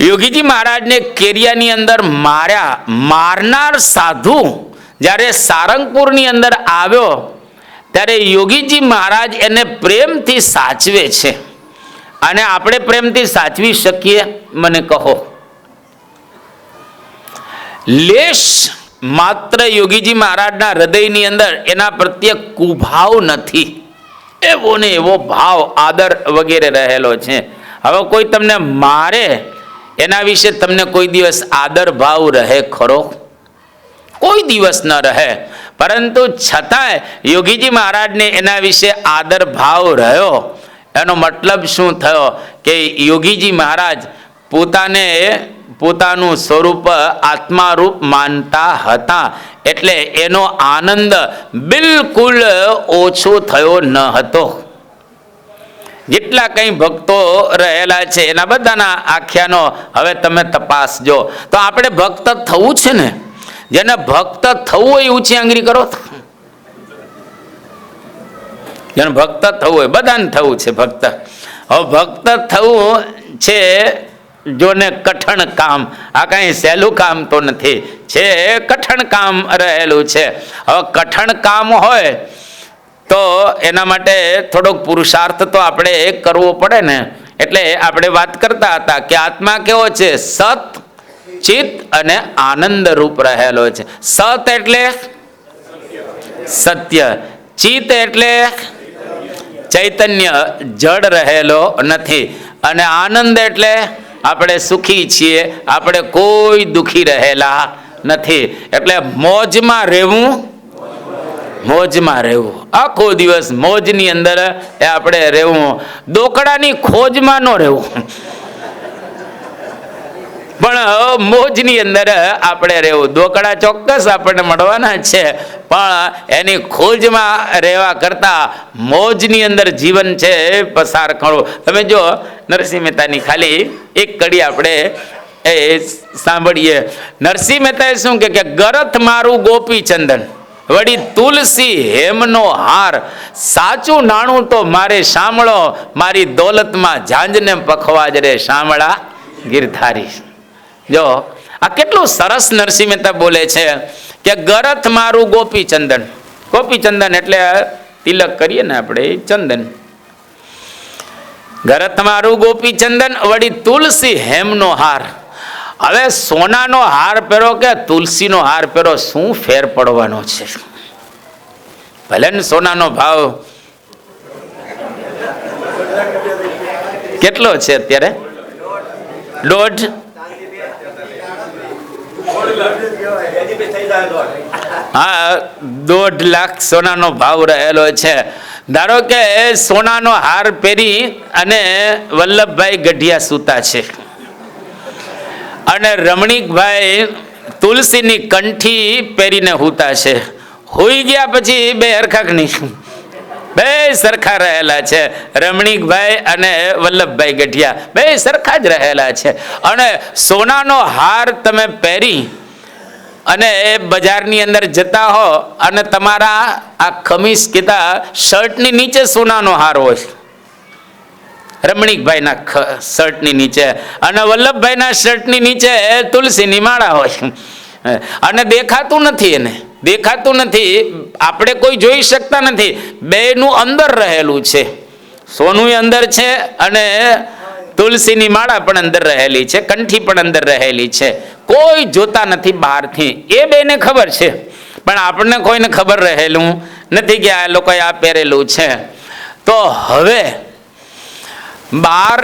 યોગીજી મહારાજને કેરિયાની અંદર માર્યા. મારનાર સાધુ જ્યારે સારંગપુરની અંદર આવ્યો ત્યારે યોગીજી મહારાજ એને પ્રેમથી સાચવે છે. અને આપણે પ્રેમથી સાચવી શકીએ? મને કહો. લેશ માત્ર યોગીજી મહારાજના હૃદયની અંદર એના પ્રત્યે કુભાવ નથી, એવો ને એવો ભાવ આદર વગેરે રહેલો છે. હવે કોઈ તમને મારે એના વિશે તમને કોઈ દિવસ આદર ભાવ રહે ખરો? કોઈ દિવસ ન રહે. પરંતુ છતાંય યોગીજી મહારાજને એના વિશે આદર ભાવ રહ્યો. એનો મતલબ શું થયો કે યોગીજી મહારાજ પોતાનું સ્વરૂપ આત્મારૂપ માનતા હતા, એટલે એનો આનંદ બિલકુલ ઓછો થયો ન હતો. જેટલા કંઈ ભક્તો રહેલા છે એના બધાના આખ્યાનો હવે તમે તપાસજો તો આપણે ભક્ત થવું છે ને. જેને ભક્ત થવું હોય ઊંચી આંગળી કરો. જેને ભક્ત થવું હોય, બધાને થવું છે ભક્ત. હવે ભક્ત થવું છે જોને કઠણ કામ, આ કાંઈ સહેલું કામ તો નથી, છે કઠણ કામ રહેલું છે. હવે કઠણ કામ હોય તો એના માટે થોડોક પુરુષાર્થ તો આપણે કરવો પડે ને. એટલે આપણે વાત કરતા હતા કે આત્મા કેવો છે? સત, ચિત્ત અને આનંદ રૂપ રહેલો છે. સત એટલે સત્ય, ચિત્ત એટલે ચૈતન્ય, જડ રહેલો નથી, અને આનંદ એટલે આપણે સુખી છીએ, આપણે કોઈ દુખી રહેલા નથી. એટલે મોજમાં રહેવું, મોજમાં રહેવું, આખો દિવસ મોજની અંદર એ આપણે રહેવું. દોકડાની ખોજમાં ન રહેવું, પણ મોજની અંદર આપણે રહેવું. દોકડા ચોક્કસ આપણને મળવાના છે, પણ એની ખોજમાં રહેવા કરતા મોજની અંદર જીવન છે પસાર કરવું. તમે જો નરસિંહ મહેતાની ખાલી એક કડી આપણે એ સાંભળીએ. નરસિંહ મહેતાએ શું કે ગરથ મારું ગોપી ચંદન, વળી તુલસી હેમનો હાર, સાચું નાણું તો મારે શામળો, મારી દોલતમાં ઝાંઝને પખવાજ રે શામળા ગિરધારી. જો આ કેટલું સરસ નરસિંહ મહેતા બોલે છે કે ગરથ મારું ગોપી ચંદન. ગોપી ચંદન એટલે તિલક કરીએ ને આપણે, ચંદન. ગરથ મારું ગોપી ચંદન, વળી તુલસી હેમનો હાર. હવે સોનાનો હાર પહેરો કે તુલસીનો હાર પહેરો, શું ફેર પડવાનો છે? ભલે ને સોનાનો ભાવ કેટલો છે અત્યારે? 1.5. હા, 1.5 લાખ સોનાનો ભાવ રહેલો છે. ધારો કે સોનાનો હાર પહેરી અને વલ્લભભાઈ ગઢિયા સૂતા છે અને રમણીકભાઈ તુલસીની કંઠી પહેરીને સૂતા છે. હોઈ ગયા પછી બે હરખાક નહીં, બે સરખા રહેલા છે. રમણીકભાઈ અને વલ્લભભાઈ ગઢિયા બે સરખા જ રહેલા છે. અને સોનાનો હાર તમે પહેરી અને બજારની અંદર જતા હો અને તમારા આ ખમીસ કીધા શર્ટની નીચે સોનાનો હાર હોય, રમણીકભાઈના શર્ટની નીચે, અને વલ્લભભાઈના શર્ટની નીચે તુલસીની માળા હોય, અને દેખાતું નથી, એને દેખાતું નથી, આપણે કોઈ જોઈ શકતા નથી. બેનું અંદર રહેલું છે, સોનું અંદર છે અને તુલસીની માળા પણ અંદર રહેલી છે, કંઠી પણ અંદર રહેલી છે. કોઈ જોતા નથી બહારથી, એ બેને ખબર છે, પણ આપણને કોઈને ખબર રહેલું નથી કે આ લોકોએ આ પહેરેલું છે. તો હવે બહાર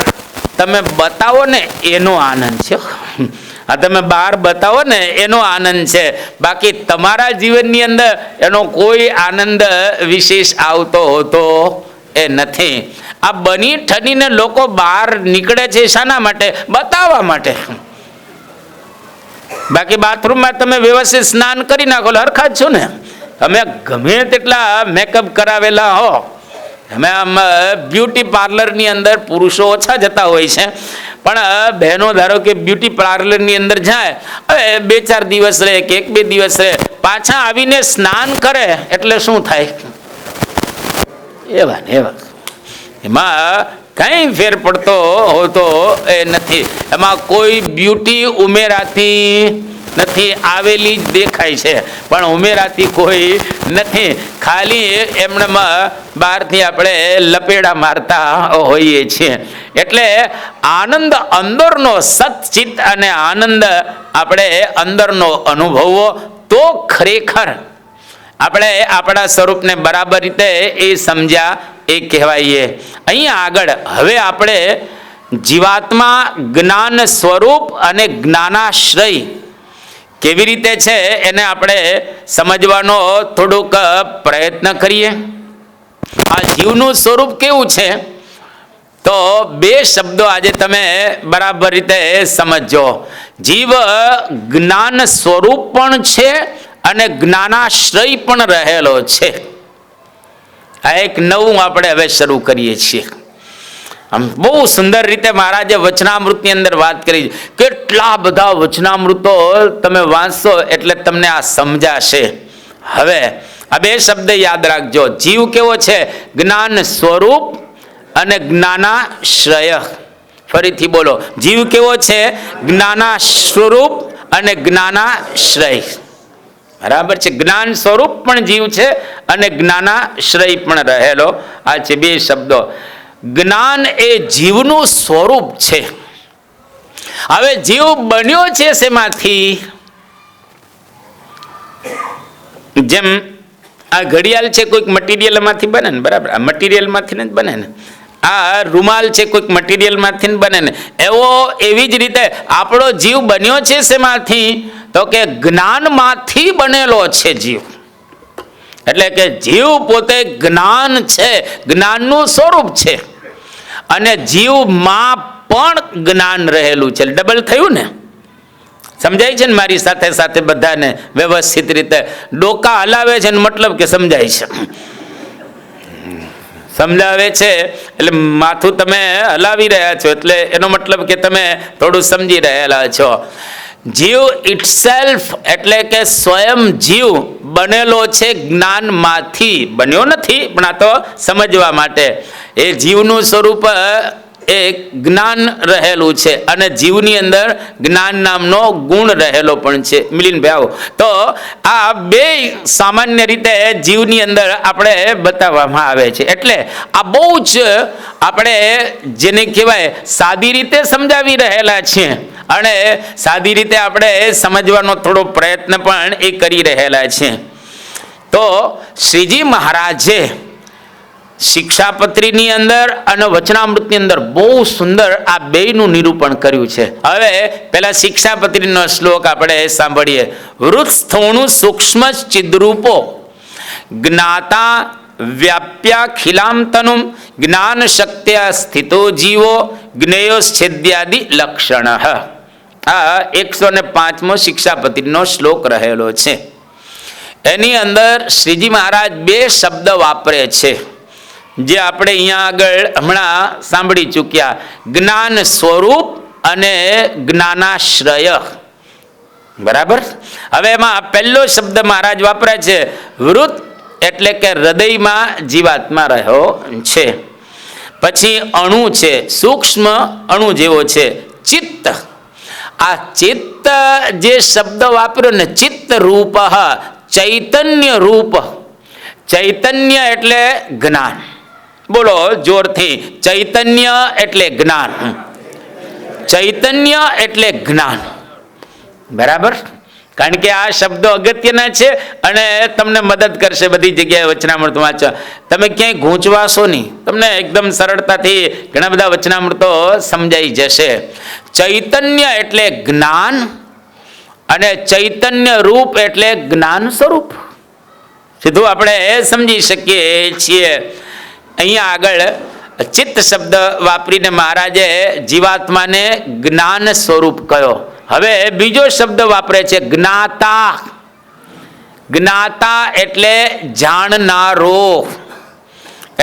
તમે બતાવો ને એનો આનંદ છે. આ તમે બહાર બતાવો ને એનો આનંદ છે, બાકી તમારા જીવનની અંદર એનો કોઈ આનંદ વિશેષ આવતો હોતો એ નથી. આ બની ઠનીને લોકો બહાર નીકળે છે શાના માટે? બતાવવા માટે. બાકી બાથરૂમમાં તમે વ્યવસ્થિત સ્નાન કરી નાખો, હરખા જ છો ને. તમે ગમે તેટલા મેકઅપ કરાવેલા હો, અમે આમ બ્યુટી પાર્લરની અંદર પુરુષો ઓછા જતા હોય છે, પણ બહેનો ધારો કે બ્યુટી પાર્લરની અંદર જાય, હવે 2-4 દિવસ રહે કે 1-2 દિવસ રહે, પાછા આવીને સ્નાન કરે એટલે શું થાય? એવા ને એવા. એમાં કઈ ફેર પડતો હોતો એ નથી. એમાં કોઈ બ્યુટી ઉમેરાતી નથી, આવેલી જ દેખાય છે પણ ઉમેરાતી કોઈ નથી. ખાલી એમણે બહારથી આપણે લપેડા મારતા હોઈએ છીએ. એટલે આનંદ અંદરનો સચિત અને આનંદ આપણે અંદરનો અનુભવવો તો ખરેખર આપણે આપણા સ્વરૂપને બરાબર રીતે એ સમજ્યા એ કહેવાય. અહીંયા આગળ હવે આપણે જીવાત્મા જ્ઞાન સ્વરૂપ અને જ્ઞાનાશ્રય કેવી રીતે છે એને આપણે સમજવાનો થોડુંક પ્રયત્ન કરીએ. આ જીવનું સ્વરૂપ કેવું છે? તો 2 શબ્દો આજે તમે બરાબર રીતે સમજો. જીવ જ્ઞાન સ્વરૂપ પણ છે અને જ્ઞાનાશ્રય પણ રહેલો છે. આ એક નવું આપણે હવે શરૂ કરીએ છીએ. આમ બહુ સુંદર રીતે મહારાજે વચનામૃતની અંદર વાત કરી. કેટલા બધા વચનામૃતો તમે વાંચશો એટલે તમને આ સમજાશે. હવે આ 2 શબ્દ યાદ રાખજો. જીવ કેવો છે? જ્ઞાન સ્વરૂપ અને જ્ઞાનાશ્રય. ફરીથી બોલો, જીવ કેવો છે? જ્ઞાના સ્વરૂપ અને જ્ઞાનાશ્રય. બરાબર છે. જ્ઞાન સ્વરૂપ પણ જીવ છે અને જ્ઞાનાશ્રય પણ રહેલો. આ છે 2 શબ્દો. જ્ઞાન એ જીવનું સ્વરૂપ છે. હવે જીવ બન્યો છે શેમાંથી? જેમ આ ઘડિયાળ છે કોઈક મટીરિયલ માંથી બને ને, બરાબર? આ મટીરિયલ માંથી જ બને ને. આ રૂમાલ છે કોઈક મટીરિયલ માંથી બને ને. એવી જ રીતે આપણો જીવ બન્યો છે શેમાંથી? તો કે જ્ઞાનમાંથી બનેલો છે જીવ. એટલે કે જીવ પોતે જ્ઞાન છે, જ્ઞાનનું સ્વરૂપ છે, અને જીવમાં પણ જ્ઞાન રહેલું છે. ડબલ થયું ને? સમજાય છે ને મારી સાથે સાથે બધાને વ્યવસ્થિત રીતે? ડોકા હલાવે છે મતલબ કે સમજાય છે? સમજાવે છે એટલે માથું તમે હલાવી રહ્યા છો એટલે એનો મતલબ કે તમે થોડું સમજી રહેલા છો. જીવ ઇટસેલ્ફ એટલે કે સ્વયં જીવ બનેલો છે જ્ઞાનમાંથી. બન્યો નથી, પણ આ તો સમજવા માટે. એ જીવનું સ્વરૂપ એ જ્ઞાન રહેલું છે અને જીવની અંદર જ્ઞાન નામનો ગુણ રહેલો પણ છે. મિલિનભાઈ આવો. તો આ 2 સામાન્ય રીતે જીવની અંદર આપણે બતાવવામાં આવે છે. એટલે આ બહુ જ આપણે જેને કહેવાય સાદી રીતે સમજાવી રહેલા છીએ અને સાદી રીતે આપણે સમજવાનો થોડો પ્રયત્ન પણ એ કરી રહેલા છીએ. તો શ્રીજી મહારાજે શિક્ષાપત્રીની અંદર અને વચનામૃતની અંદર બહુ સુંદર આ બેયનું નિરૂપણ કર્યું છે. હવે પેલા શિક્ષાપત્રીનો શ્લોક આપણે સાંભળીએ. વૃત્સ્થોણુ સૂક્ષ્મ ચિદ્રૂપો જ્ઞાતા વ્યાપ્યાખિલામ તનુમ જ્ઞાન શક્ત્યા સ્થિતો જીવો જ્ઞેયોચ્છેદ્યાદિ લક્ષણ. આ 105મો શિક્ષાપત્રીનો શ્લોક રહેલો છે. એની અંદર શ્રીજી મહારાજ બે શબ્દ વાપરે છે જે આપણે અહીંયા આગળ હમણાં સાંભળી ચૂક્યા. જ્ઞાન સ્વરૂપ અને જ્ઞાનાશ્રય. બરાબર. હવે એમાં પહેલો શબ્દ મહારાજ વાપરે છે વૃત્ત, એટલે કે હૃદયમાં જીવાત્મા રહ્યો છે. પછી અણુ છે, સૂક્ષ્મ અણુ જેવો છે ચિત્ત. આ ચિત્ત જે શબ્દ વાપર્યો ને, ચિત્ત રૂપ ચૈતન્ય રૂપ. ચૈતન્ય એટલે જ્ઞાન. બોલો જોરથી. ચૈતન્ય એટલે જ્ઞાન. ચૈતન્ય એટલે જ્ઞાન. બરાબર. કારણ કે આ શબ્દો અગત્યના છે અને તમને મદદ કરશે બધી જગ્યાએ વચનામૃત વાંચવા. તમે ક્યાંય ગૂંચવાશો નહીં, તમને એકદમ સરળતાથી ઘણા બધા વચનામૃતો સમજાઈ જશે. ચૈતન્ય એટલે જ્ઞાન અને ચૈતન્ય રૂપ એટલે જ્ઞાન સ્વરૂપ. સીધું આપણે સમજી શકીએ છીએ. અહીંયા આગળ ચિત્ત શબ્દ વાપરીને મહારાજે જીવાત્માને જ્ઞાન સ્વરૂપ કહ્યો. હવે બીજો શબ્દ વાપરે છે જ્ઞાતા. જ્ઞાતા એટલે જાણનારો.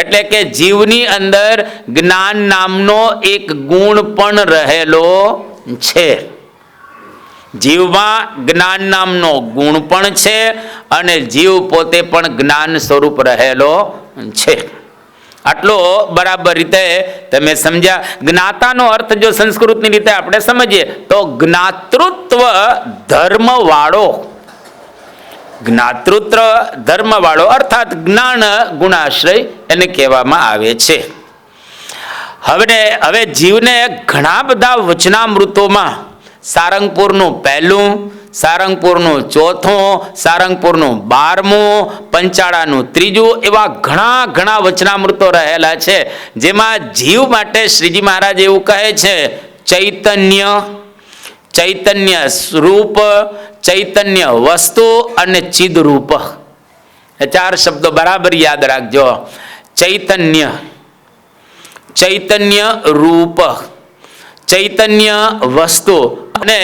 એટલે કે જીવની અંદર જ્ઞાન નામનો એક ગુણ પણ રહેલો છે. જીવમાં જ્ઞાન નામનો ગુણ પણ છે અને જીવ પોતે પણ જ્ઞાન સ્વરૂપ રહેલો છે. આટલો બરાબર રીતે તમે સમજ્યા. જ્ઞાતાનો અર્થ જો સંસ્કૃતની રીતે આપણે સમજીએ તો જ્ઞાતૃત્વ ધર્મવાળો. જ્ઞાતૃત્વ ધર્મવાળો અર્થાત જ્ઞાન ગુણાશ્રય એને કહેવામાં આવે છે. હવે જીવને ઘણા બધા વચનામૃતોમાં સારંગપુરનું પહેલું, સારંગપુરનું ચોથું, સારંગપુરનું 12મું, પંચાળાનું 3જું, એવા ઘણા ઘણા વચનામૃતો રહેલા છે જેમાં જીવ માટે શ્રીજી મહારાજ એવું કહે છે ચૈતન્ય, ચૈતન્ય સ્વરૂપ, ચૈતન્ય વસ્તુ અને ચિદરૂપ. એ 4 શબ્દો બરાબર યાદ રાખજો. ચૈતન્ય, ચૈતન્ય રૂપ, ચૈતન્ય વસ્તુ અને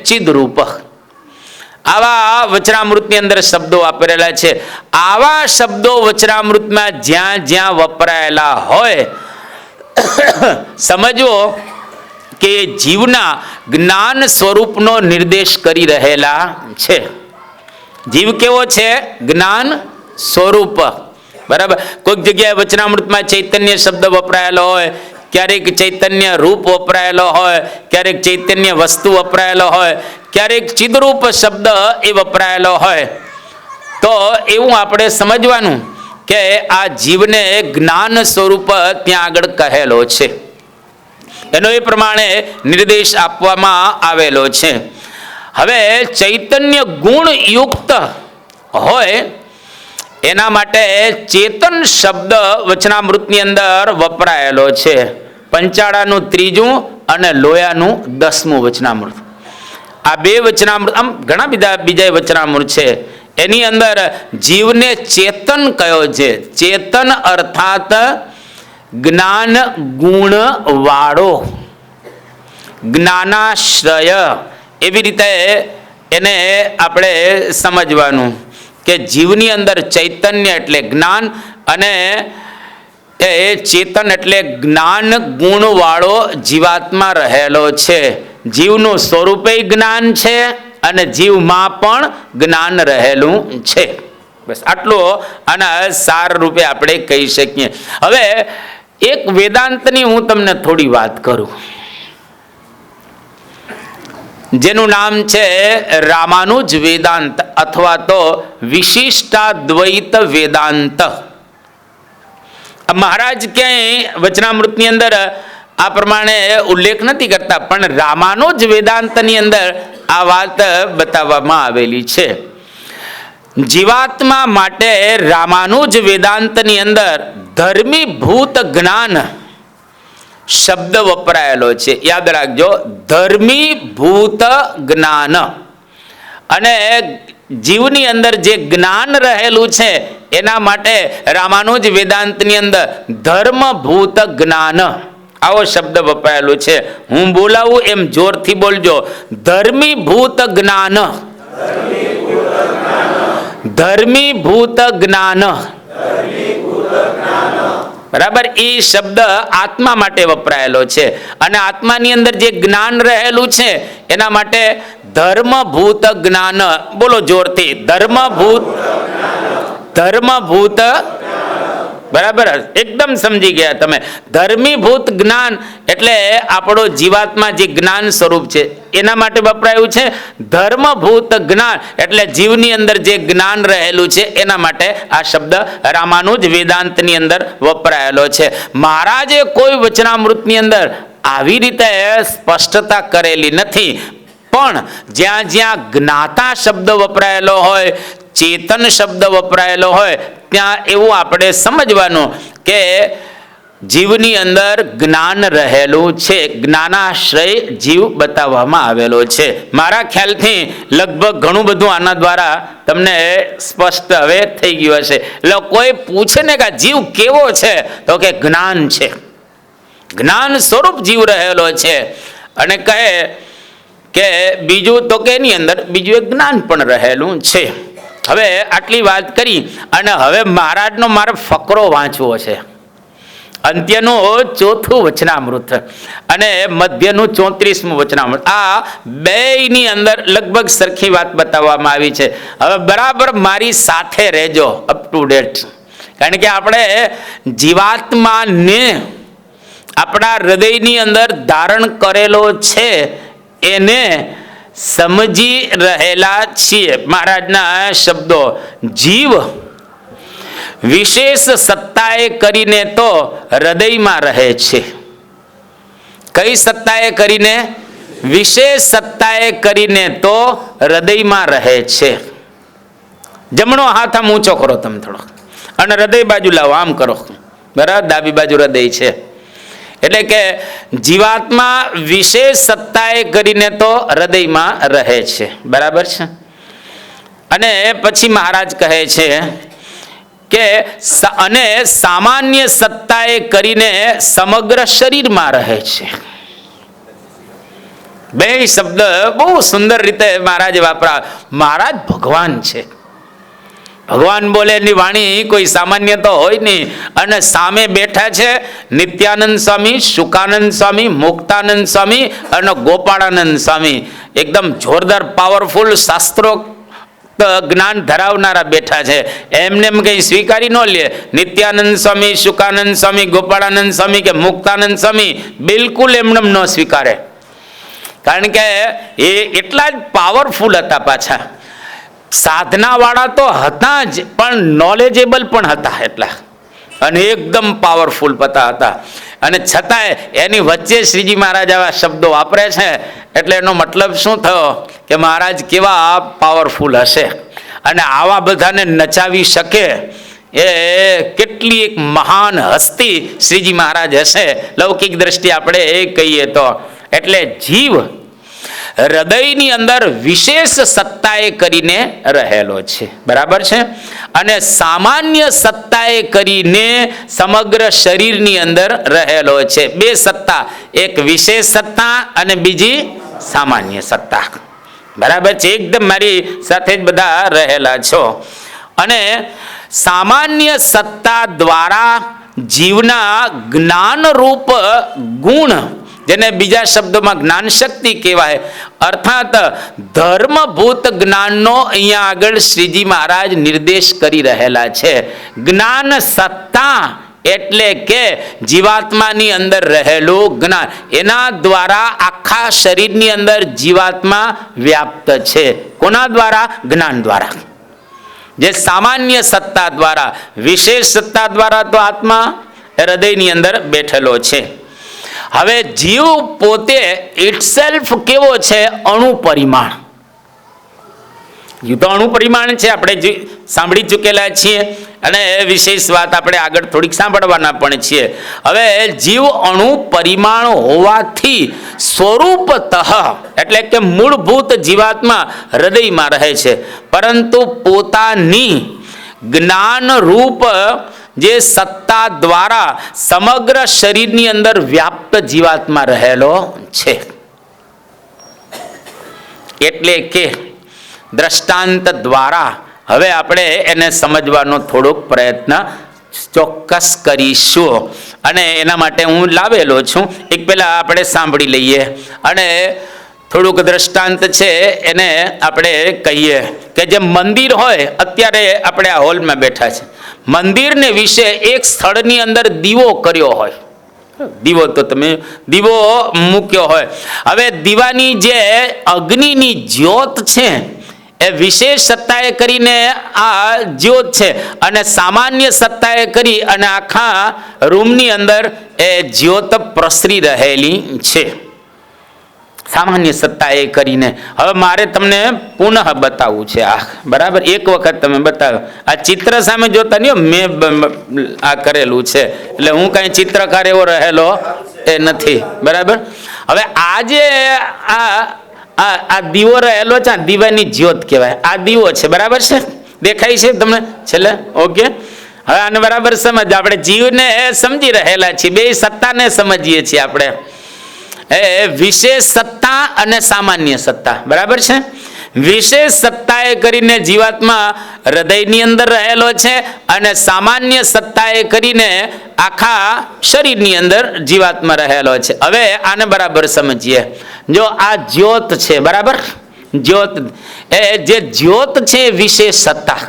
ચિદરૂપ. આવા વચનામૃતની અંદર શબ્દો વાપરેલા છે. આવા શબ્દો વચનામૃતમાં જ્યાં જ્યાં વપરાયેલા હોય સમજવો કે જીવના જ્ઞાન સ્વરૂપનો નિર્દેશ કરી રહેલા છે. જીવ કેવો છે? જ્ઞાન સ્વરૂપ. બરાબર. કોઈક જગ્યાએ વચનામૃતમાં ચૈતન્ય શબ્દ વપરાયેલો હોય, ક્યારેક ચૈતન્ય રૂપ વપરાયેલો હોય, ક્યારેક ચૈતન્ય વસ્તુ વપરાયેલો હોય, ક્યારેક ચિદરૂપ શબ્દ એ વપરાયેલો હોય. તો એવું આપણે સમજવાનું કે આ જીવને જ્ઞાન સ્વરૂપ ત્યાં આગળ કહેલો છે. એનો એ પ્રમાણે નિર્દેશ આપવામાં આવેલો છે. હવે ચૈતન્ય ગુણ યુક્ત હોય એના માટે ચેતન શબ્દ વચનામૃતની અંદર વપરાયેલો છે. પંચાળાનું 3જું અને લોયાનું 10મું વચનામૃત. આ 2 વચનામૃત, આમ ઘણા બીજા વચનામૃત છે. એની અંદર જીવને ચેતન કયો છે. ચેતન અર્થાત જ્ઞાન ગુણ વાળો, જ્ઞાનાશ્રય. એવી રીતે એને આપણે સમજવાનું કે જીવની અંદર ચૈતન્ય એટલે જ્ઞાન અને એ ચેતન એટલે જ્ઞાન ગુણ વાળો જીવાત્મા રહેલો છે. જીવનું સ્વરૂપે જ્ઞાન છે અને જીવમાં પણ જ્ઞાન રહેલું છે. બસ આટલો આના સાર રૂપે આપણે કહી શકીએ. હવે એક વેદાંતની હું તમને થોડી વાત કરું જેનું નામ છે રામાનુજ વેદાંત અથવા તો વિશિષ્ટાદ્વૈત વેદાંત. મહારાજ ક્યાંય વચનામૃતની અંદર આ પ્રમાણે ઉલ્લેખ નથી કરતા, પણ રામાનુજ વેદાંતની અંદર આ વાત બતાવવામાં આવેલી છે. જીવાત્મા માટે રામાનુજ વેદાંતની અંદર ધર્મીભૂત જ્ઞાન શબ્દ વપરાયેલો છે, યાદ રાખજો, ધર્મીભૂત જ્ઞાન. અને જીવની અંદર જે જ્ઞાન રહેલું છે એના માટે રામાનુજ વેદાંતની અંદર ધર્મભૂત જ્ઞાન આવો શબ્દ વપરાયેલો છે. હું બોલાવું એમ જોરથી બોલજો, ધર્મીભૂત જ્ઞાન. ધર્મીભૂત જ્ઞાન. બરાબર. એ શબ્દ આત્મા માટે વપરાયેલો છે અને આત્માની અંદર જે જ્ઞાન રહેલું છે એના માટે ધર્મભૂત જ્ઞાન. બોલો જોરથી, ધર્મભૂત. ધર્મભૂત. બરાબર, એકદમ સમજી ગયા તમે. ધર્મીભૂત જ્ઞાન એટલે આપણો જીવાત્મા જે જ્ઞાન સ્વરૂપ છે એના માટે વપરાયું છે. ધર્મભૂત જ્ઞાન એટલે જીવની અંદર જે જ્ઞાન રહેલું છે એના માટે આ શબ્દ રામાનુજ વેદાંતની અંદર વપરાયેલો છે. મહારાજે કોઈ વચનામૃતની અંદર આવી રીતે સ્પષ્ટતા કરેલી નથી, પણ જ્યાં જ્યાં જ્ઞાતા શબ્દ વપરાયેલો હોય, ચેતન શબ્દ વપરાયેલો હોય, ત્યાં એવું આપણે સમજવાનું કે જીવની અંદર જ્ઞાન રહેલું છે. જ્ઞાનાશ્રય જીવ બતાવવામાં આવેલો છે. મારા ખ્યાલથી લગભગ ઘણું બધું આના દ્વારા તમને સ્પષ્ટ હવે થઈ ગયું હશે. એટલે કોઈ પૂછે ને કે જીવ કેવો છે, તો કે જ્ઞાન છે, જ્ઞાન સ્વરૂપ જીવ રહેલો છે. અને કહે કે બીજું તો કે એની અંદર બીજું એક જ્ઞાન પણ રહેલું છે. હવે આટલી વાત કરી અને હવે મહારાજનો મારે ફકરો વાંચવો છે. અંત્યનું 4થું વચનામૃત અને મધ્યનું 34મું વચનામૃત, આ બેયની અંદર લગભગ સરખી વાત બતાવવામાં આવી છે. હવે બરાબર મારી સાથે રહેજો, અપ ટુ ડેટ. કારણ કે આપણે જીવાત્માને આપણા હૃદયની અંદર ધારણ કરેલો છે એને સમજી રહેલા છીએ. મહારાજના શબ્દો, જીવ વિશેષ સત્તાએ કરીને તો હૃદયમાં રહે છે. કઈ સત્તાએ કરીને? વિશેષ સત્તાએ કરીને તો હૃદયમાં રહે છે. જમણો હાથ આમ ઊંચો કરો તમે થોડો અને હૃદય બાજુ લાવો, આમ કરો. બરાબર, ડાબી બાજુ હૃદય છે. એટલે કે જીવાત્મા વિશેષ સત્તાએ કરીને તો હૃદયમાં રહે છે. બરાબર છે. અને પછી મહારાજ કહે છે કે અને સામાન્ય સત્તાએ કરીને સમગ્ર શરીરમાં રહે છે. બે શબ્દ બહુ સુંદર રીતે મહારાજે વાપરા. મહારાજ ભગવાન છે. ભગવાન બોલે એની વાણી કોઈ સામાન્ય તો હોય નહીં. અને સામે બેઠા છે નિત્યાનંદ સ્વામી, શુકાનંદ સ્વામી, મુક્તાનંદ સ્વામી અને ગોપાળાનંદ સ્વામી. એકદમ જોરદાર પાવરફુલ શાસ્ત્રો જ્ઞાન ધરાવનારા બેઠા છે. એમને એમ કઈ સ્વીકારી ન લે. નિત્યાનંદ સ્વામી, શુકાનંદ સ્વામી, ગોપાળાનંદ સ્વામી કે મુક્તાનંદ સ્વામી બિલકુલ એમને ન સ્વીકારે. કારણ કે એ એટલા જ પાવરફુલ હતા. પાછા સાધના વાળા તો હતા જ, પણ નોલેજેબલ પણ હતા એટલા, અને એકદમ પાવરફુલ હતા. અને છતાંય એની વચ્ચે શ્રીજી મહારાજ આવા શબ્દો વાપરે છે. એટલે એનો મતલબ શું થયો કે મહારાજ કેવા પાવરફુલ હશે અને આવા બધાને નચાવી શકે એ કેટલી એક મહાન હસ્તી શ્રીજી મહારાજ હશે લૌકિક દ્રષ્ટિએ આપણે એ કહીએ તો. એટલે જીવ હૃદયની અંદર વિશેષ સત્તાએ કરીને રહેલો છે. બરાબર છે. અને સામાન્ય સત્તાએ કરીને સમગ્ર શરીરની અંદર રહેલો છે. બે સત્તા, એક વિશેષ સત્તા અને બીજી સામાન્ય સત્તા. બરાબર છે. એકદમ મારી સાથે જ બધા રહેલા છો. અને સામાન્ય સત્તા દ્વારા જીવના જ્ઞાનરૂપ ગુણ, જેને બીજા શબ્દોમાં જ્ઞાન શક્તિ કહેવાય, અર્થાત ધર્મભૂત જ્ઞાનનો અહીંયા આગળ શ્રીજી મહારાજ નિર્દેશ કરી રહેલા છે. જ્ઞાન સત્તા એટલે કે જીવાત્માની અંદર રહેલું જ્ઞાન, એના દ્વારા આખા શરીરની અંદર જીવાત્મા વ્યાપ્ત છે. કોના દ્વારા? જ્ઞાન દ્વારા. જે સામાન્ય સત્તા દ્વારા, વિશેષ સત્તા દ્વારા તો આત્મા હૃદયની અંદર બેઠેલો છે. હવે જીવ પોતે ઇટસેલ્ફ કેવો છે? અણુ પરિમાણ. જીવ તો અણુ પરિમાણ છે, આપણે સાંભળી ચૂકેલા છીએ. અને વિશેષ વાત આપણે આગળ થોડીક સાંભળવાના પણ છીએ. હવે જીવ અણુ પરિમાણ હોવાથી સ્વરૂપતઃ એટલે કે મૂળભૂત જીવાત્મા હૃદયમાં રહે છે, પરંતુ પોતાની જ્ઞાન રૂપ જે સત્તા દ્વારા સમગ્ર શરીરની અંદર વ્યાપ્ત જીવાત્મા રહેલો છે. એટલે કે દ્રષ્ટાંત દ્વારા હવે આપણે એને સમજવાનો થોડોક પ્રયત્ન ચોક્કસ કરીશું, અને એના માટે હું લાવેલો છું. એક પહેલા આપણે સાંભળી લઈએ અને થોડુંક દ્રષ્ટાંત છે એને આપણે કહીએ કે જે મંદિર હોય, અત્યારે આપણે આ હોલમાં બેઠા છે, મંદિરને વિશે એક સ્થળની અંદર દીવો કર્યો હોય, દીવો તો તમે દીવો મૂક્યો હોય. હવે દીવાની જે અગ્નિની જ્યોત છે એ વિશેષ સત્તાએ કરીને આ જ્યોત છે, અને સામાન્ય સત્તાએ કરી અને આખા રૂમની અંદર એ જ્યોત પ્રસરી રહેલી છે, સામાન્ય સત્તાએ કરીને. હવે મારે તમને પુનઃ બતાવવું છે આ, બરાબર? એક વખત તમે બતાવો. આ ચિત્ર સામે જોતા નહીં, મેં આ કરેલું છે, એટલે હું કઈ ચિત્રકાર એવો રહેલો એ નથી, બરાબર? હવે આ જે આ દીવો રહેલો છે, દીવાની જ્યોત કહેવાય. આ દીવો છે, બરાબર છે? દેખાય છે તમને છેલ્લે? ઓકે. હવે આને બરાબર સમજ. આપણે જીવને સમજી રહેલા છીએ, બે સત્તાને સમજીએ છીએ આપણે, વિશેષ સત્તા અને સામાન્ય સત્તા, બરાબર છે? વિશેષ સત્તાએ કરીને જીવાત્મા હૃદયની અંદર રહેલો છે, અને સામાન્ય સત્તાએ કરીને આખા શરીરની અંદર જીવાત્મા રહેલો છે. હવે આને બરાબર સમજીએ. જો આ જ્યોત છે, બરાબર? જ્યોત, એ જે જ્યોત છે વિશેષ સત્તા,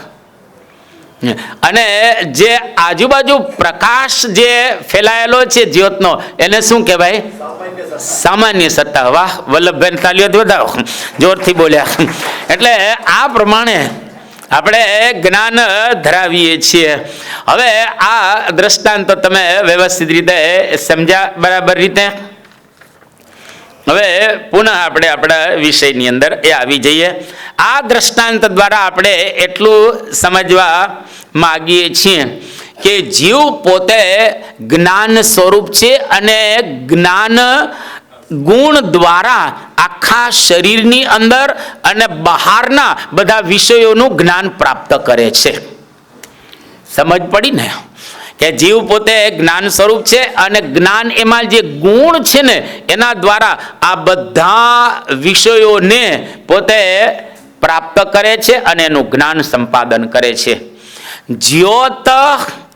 અને જે આજુબાજુ પ્રકાશ જે ફેલાયેલો છે જ્યોતનો, એને શું કહેવાય? સામાન્ય સત્તા. વાહ વલ્લભભાઈ, તાલીઓ વધાવો, જોરથી બોલ્યા. એટલે આ પ્રમાણે આપણે જ્ઞાન ધરાવીએ છીએ. હવે આ દ્રષ્ટાંત તમે વ્યવસ્થિત રીતે સમજ્યા, બરાબર રીતે? હવે પુનઃ આપણે આપણા વિષયની અંદર એ આવી જઈએ. આ દ્રષ્ટાંત દ્વારા આપણે એટલું સમજવા માગીએ છીએ કે જીવ પોતે જ્ઞાન સ્વરૂપ છે, અને જ્ઞાન ગુણ દ્વારા આખા શરીરની અંદર અને બહારના બધા વિષયોનું જ્ઞાન પ્રાપ્ત કરે છે. સમજ પડી ને કે જીવ પોતે જ્ઞાન સ્વરૂપ છે, અને જ્ઞાન એમાં જે ગુણ છે ને એના દ્વારા આ બધા વિષયોને પોતે પ્રાપ્ત કરે છે અને એનું જ્ઞાન સંપાદન કરે છે. જ્યોત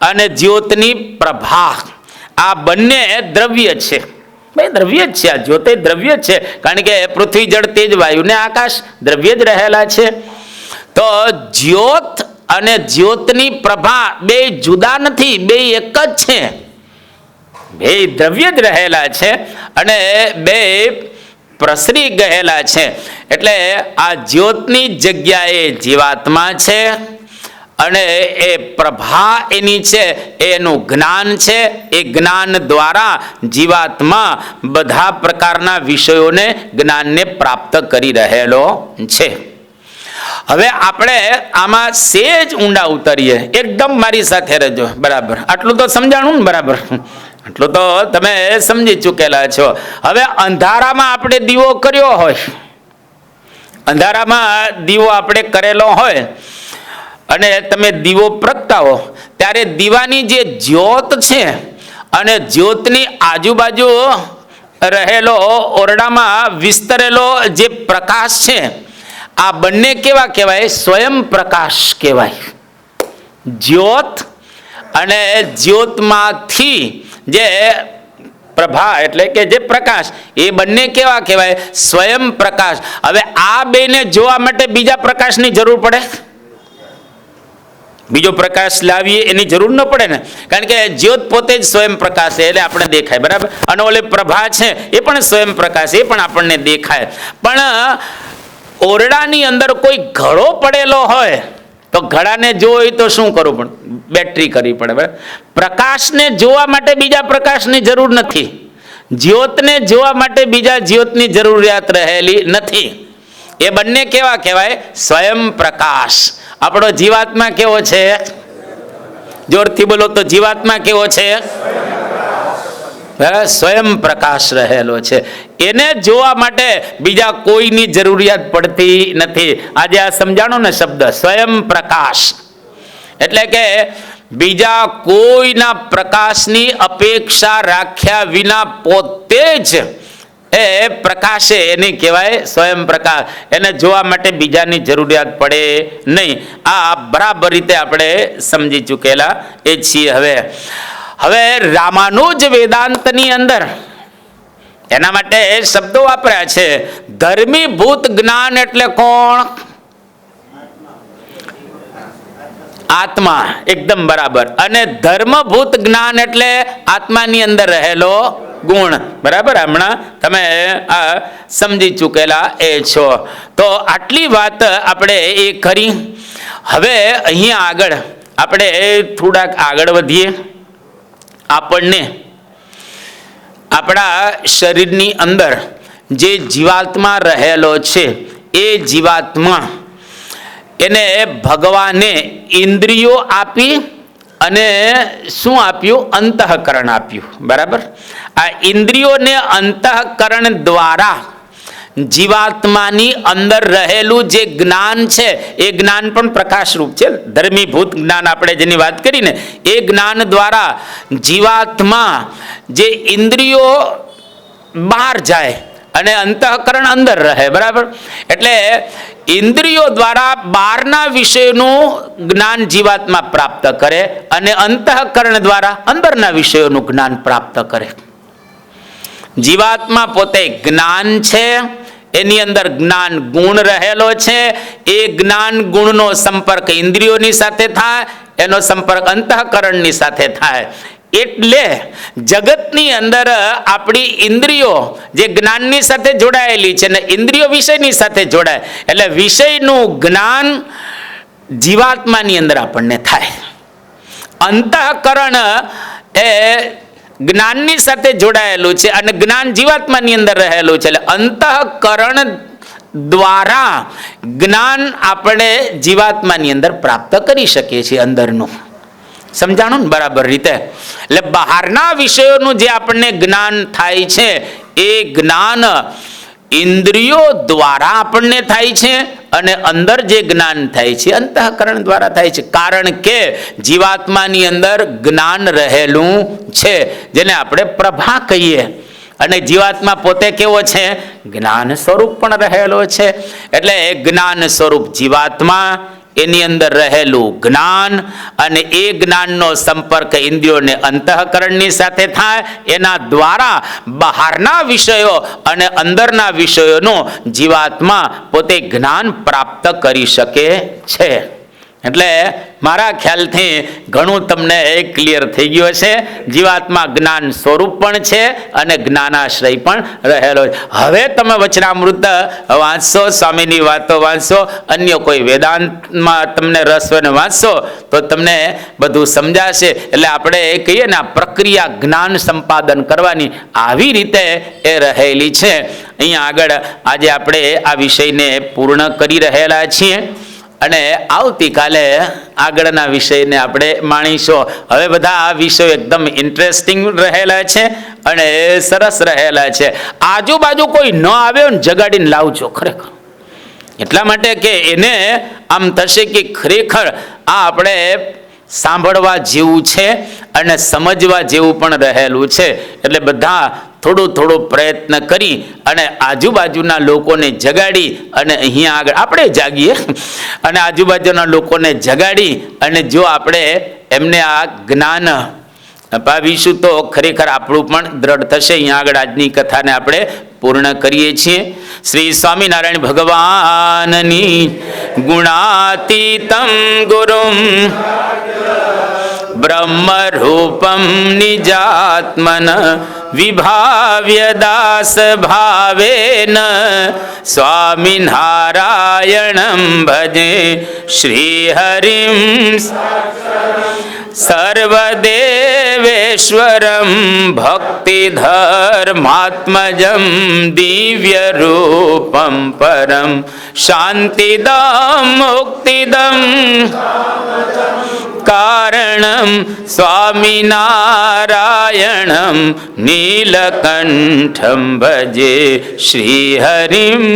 અને જ્યોતની પ્રભા, આ બંને દ્રવ્ય છે. ભાઈ દ્રવ્ય જ છે, આ જ્યોત દ્રવ્ય છે, કારણ કે પૃથ્વી, જળ, તેજ, વાયુ ને આકાશ દ્રવ્ય જ રહેલા છે. તો જ્યોત અને જ્યોતની પ્રભા બે જુદા નથી, બે એક જ છે, બે દ્રવ્ય જ રહેલા છે, અને બે પ્રસરી ગયેલા છે. એટલે આ જ્યોતની જગ્યાએ જીવાત્મા છે, અને એ પ્રભા એની છે, એનું જ્ઞાન છે. એ જ્ઞાન દ્વારા જીવાત્મા બધા પ્રકારના વિષયોને, જ્ઞાનને પ્રાપ્ત કરી રહેલો છે. હવે આપણે આમાં સેજ ઊંડા ઉતરીએ. એકદમ મારી સાથે રહેજો, બરાબર? આટલું તો સમજાણું ને, બરાબર? આટલું તો તમે સમજી ચૂકેલા છો. હવે અંધારામાં આપણે દીવો કર્યો હોય, અંધારામાં દીવો આપણે કરેલો હોય, અને તમે દીવો પ્રગટાવો ત્યારે દીવાની જે જ્યોત છે અને જ્યોતની આજુબાજુ રહેલો ઓરડામાં વિસ્તરેલો જે પ્રકાશ છે, આ બંને કેવા કહેવાય? સ્વયં પ્રકાશ કહેવાય. જ્યોત અને જ્યોતમાંથી જે પ્રભા એટલે કે જે પ્રકાશ, એ બંને કેવા કહેવાય? સ્વયં પ્રકાશ. હવે આ બેને જોવા માટે બીજા પ્રકાશની જરૂર પડે? બીજો પ્રકાશ લાવીએ એની જરૂર ન પડે ને, કારણ કે જ્યોત પોતે જ સ્વયં પ્રકાશ છે, એટલે આપણે દેખાય, બરાબર? અને ઓલે પ્રભા છે એ પણ સ્વયં પ્રકાશ, એ પણ આપણને દેખાય. પણ ઓરડાની અંદર કોઈ ઘડો પડેલો હોય તો ઘડાને જોઈ તો શું કરવું પડે? બેટરી કરવી પડે, બરાબર? પ્રકાશને જોવા માટે બીજા પ્રકાશની જરૂર નથી, જ્યોતને જોવા માટે બીજા જ્યોતની જરૂરિયાત રહેલી નથી. એ બંને કેવા કહેવાય? સ્વયં પ્રકાશ. આપણો જીવાત્મા કેવો છે? જોરથી બોલો તો જીવાત્મા કેવો છે? સ્વયં પ્રકાશ રહેલો છે. એને જોવા માટે બીજા કોઈની જરૂરિયાત પડતી નથી. આજે આ સમજાણો ને શબ્દ સ્વયં પ્રકાશ, એટલે કે બીજા કોઈના પ્રકાશની અપેક્ષા રાખ્યા વિના પોતે જ એ પ્રકાશે, એને કહેવાય સ્વયં પ્રકાશ. એને જોવા માટે બીજાની જરૂરિયાત પડે નહીં. આ બરાબર રીતે આપણે સમજી ચૂકેલા એ છીએ. હવે રામાનુજ વેદાંતની અંદર એના માટે શબ્દો વાપર્યા છે. ધર્મીભૂત જ્ઞાન એટલે કોણ? આત્મા. એકદમ બરાબર. અને ધર્મભૂત જ્ઞાન એટલે આત્માની અંદર રહેલો ગુણ. બરાબર, હમણાં તમે આ સમજી ચૂકેલા એ છો. તો આટલી વાત આપણે એ કરી. હવે અહીંયા આગળ આપણે થોડાક આગળ વધીએ. આપણને આપણા શરીરની અંદર જે જીવાત્મા રહેલો છે એ જીવાત્મા એને ભગવાને ઇન્દ્રિયો આપી અને શું આપ્યું? અંતઃકરણ આપ્યું. બરાબર. આ ઇન્દ્રિયોને અંતઃકરણ દ્વારા જીવાત્માની અંદર રહેલું જે જ્ઞાન છે એ જ્ઞાન પણ પ્રકાશરૂપ છે. ધર્મીભૂત જ્ઞાન આપણે જેની વાત કરીને એ જ્ઞાન દ્વારા જીવાત્મા જે ઇન્દ્રિયો બહાર જાય અને અંતઃકરણ અંદર રહે. બરાબર. એટલે ઇન્દ્રિયો દ્વારા બહારના વિષયોનું જ્ઞાન જીવાત્મા પ્રાપ્ત કરે અને અંતઃકરણ દ્વારા અંદરના વિષયોનું જ્ઞાન પ્રાપ્ત કરે. જીવાત્મા પોતે જ્ઞાન છે, એની અંદર જ્ઞાન ગુણ રહેલો છે. એ જ્ઞાન ગુણનો સંપર્ક ઇન્દ્રિયોની સાથે થાય, એનો સંપર્ક અંતઃકરણની સાથે થાય. એટલે જગતની અંદર આપણી ઇન્દ્રિયો જે જ્ઞાનની સાથે જોડાયેલી છે ને ઇન્દ્રિયો વિષયની સાથે જોડાય, એટલે વિષયનું જ્ઞાન જીવાત્માની અંદર આપણને થાય. અંતઃકરણ એ જ્ઞાનની સાથે જોડાયેલું છે અને જ્ઞાન જીવાત્માની અંદર રહેલું છે. એટલે અંતઃકરણ દ્વારા જ્ઞાન આપણે જીવાત્માની અંદર પ્રાપ્ત કરી શકીએ છીએ અંદરનું. સમજાણું ને બરાબર રીતે? એટલે બહારના વિષયોનું જે આપણને જ્ઞાન થાય છે એ જ્ઞાન ઇન્દ્રિયો દ્વારા આપણને થાય છે અને અંદર જે જ્ઞાન થાય છે અંતઃકરણ દ્વારા થાય છે. કારણ કે જીવાત્માની અંદર જ્ઞાન રહેલું છે જેને આપણે પ્રભા કહીએ. અને જીવાત્મા પોતે કેવો છે? જ્ઞાન સ્વરૂપ પણ રહેલો છે. એટલે જ્ઞાન સ્વરૂપ જીવાત્મા, એની અંદર રહેલું જ્ઞાન અને એ જ્ઞાનનો સંપર્ક ઇન્દ્રિયોને અંતઃકરણની સાથે થાય, એના દ્વારા બહારના વિષયો અને અંદરના વિષયોનું જીવાત્મા પોતે જ્ઞાન પ્રાપ્ત કરી શકે છે. એટલે મારા ખ્યાલથી ઘણું તમને ક્લિયર થઈ ગયું છે. જીવાત્મા જ્ઞાન સ્વરૂપ પણ છે અને જ્ઞાનાશ્રય પણ રહેલો છે. હવે તમે વચનામૃત વાંચશો, સ્વામીની વાતો વાંચશો, અન્ય કોઈ વેદાંતમાં તમને રસ હોય ને વાંચશો તો તમને બધું સમજાશે. એટલે આપણે કહીએ ને આ પ્રક્રિયા જ્ઞાન સંપાદન કરવાની આવી રીતે એ રહેલી છે. અહીંયા આગળ આજે આપણે આ વિષયને પૂર્ણ કરી રહેલા છીએ અને આવતીકાલે આગળના વિષયને આપણે માણીશું. હવે બધા આ વિષયો એકદમ ઇન્ટરેસ્ટિંગ રહેલા છે અને સરસ રહેલા છે. આજુબાજુ કોઈ ન આવ્યો ને જગાડીને લાવજો ખરેખર, એટલા માટે કે એને આમ થશે કે ખરેખર આ આપણે સાંભળવા જેવું છે અને સમજવા જેવું પણ રહેલું છે. એટલે બધા થોડું પ્રયત્ન કરી અને આજુબાજુના લોકોને જગાડી અને અહીંયા આગળ આપણે જાગીએ અને આજુબાજુના લોકોને જગાડી અને જો આપણે એમને આ જ્ઞાન અપાવીશું તો ખરેખર આપણું પણ દ્રઢ થશે. અહીંયા આગળ આજની કથાને આપણે પૂર્ણ કરીએ છીએ. શ્રી સ્વામિનારાયણ ભગવાનની ગુણાતીતમ ગુરુમ બ્રહ્મરૂપમ નિજાત્મન વિભાવ્ય દાસ ભાવેન સ્વામિનારાયણં ભજે શ્રી હરિમ સર્વદેવેશ્વરં ભક્તિધર્માત્મજં દિવ્યરૂપં પરમ શાંતિદં મુક્તિદં કારણમ સ્વામિનારાયણમ નીલકંઠમ ભજે શ્રીહરિમ.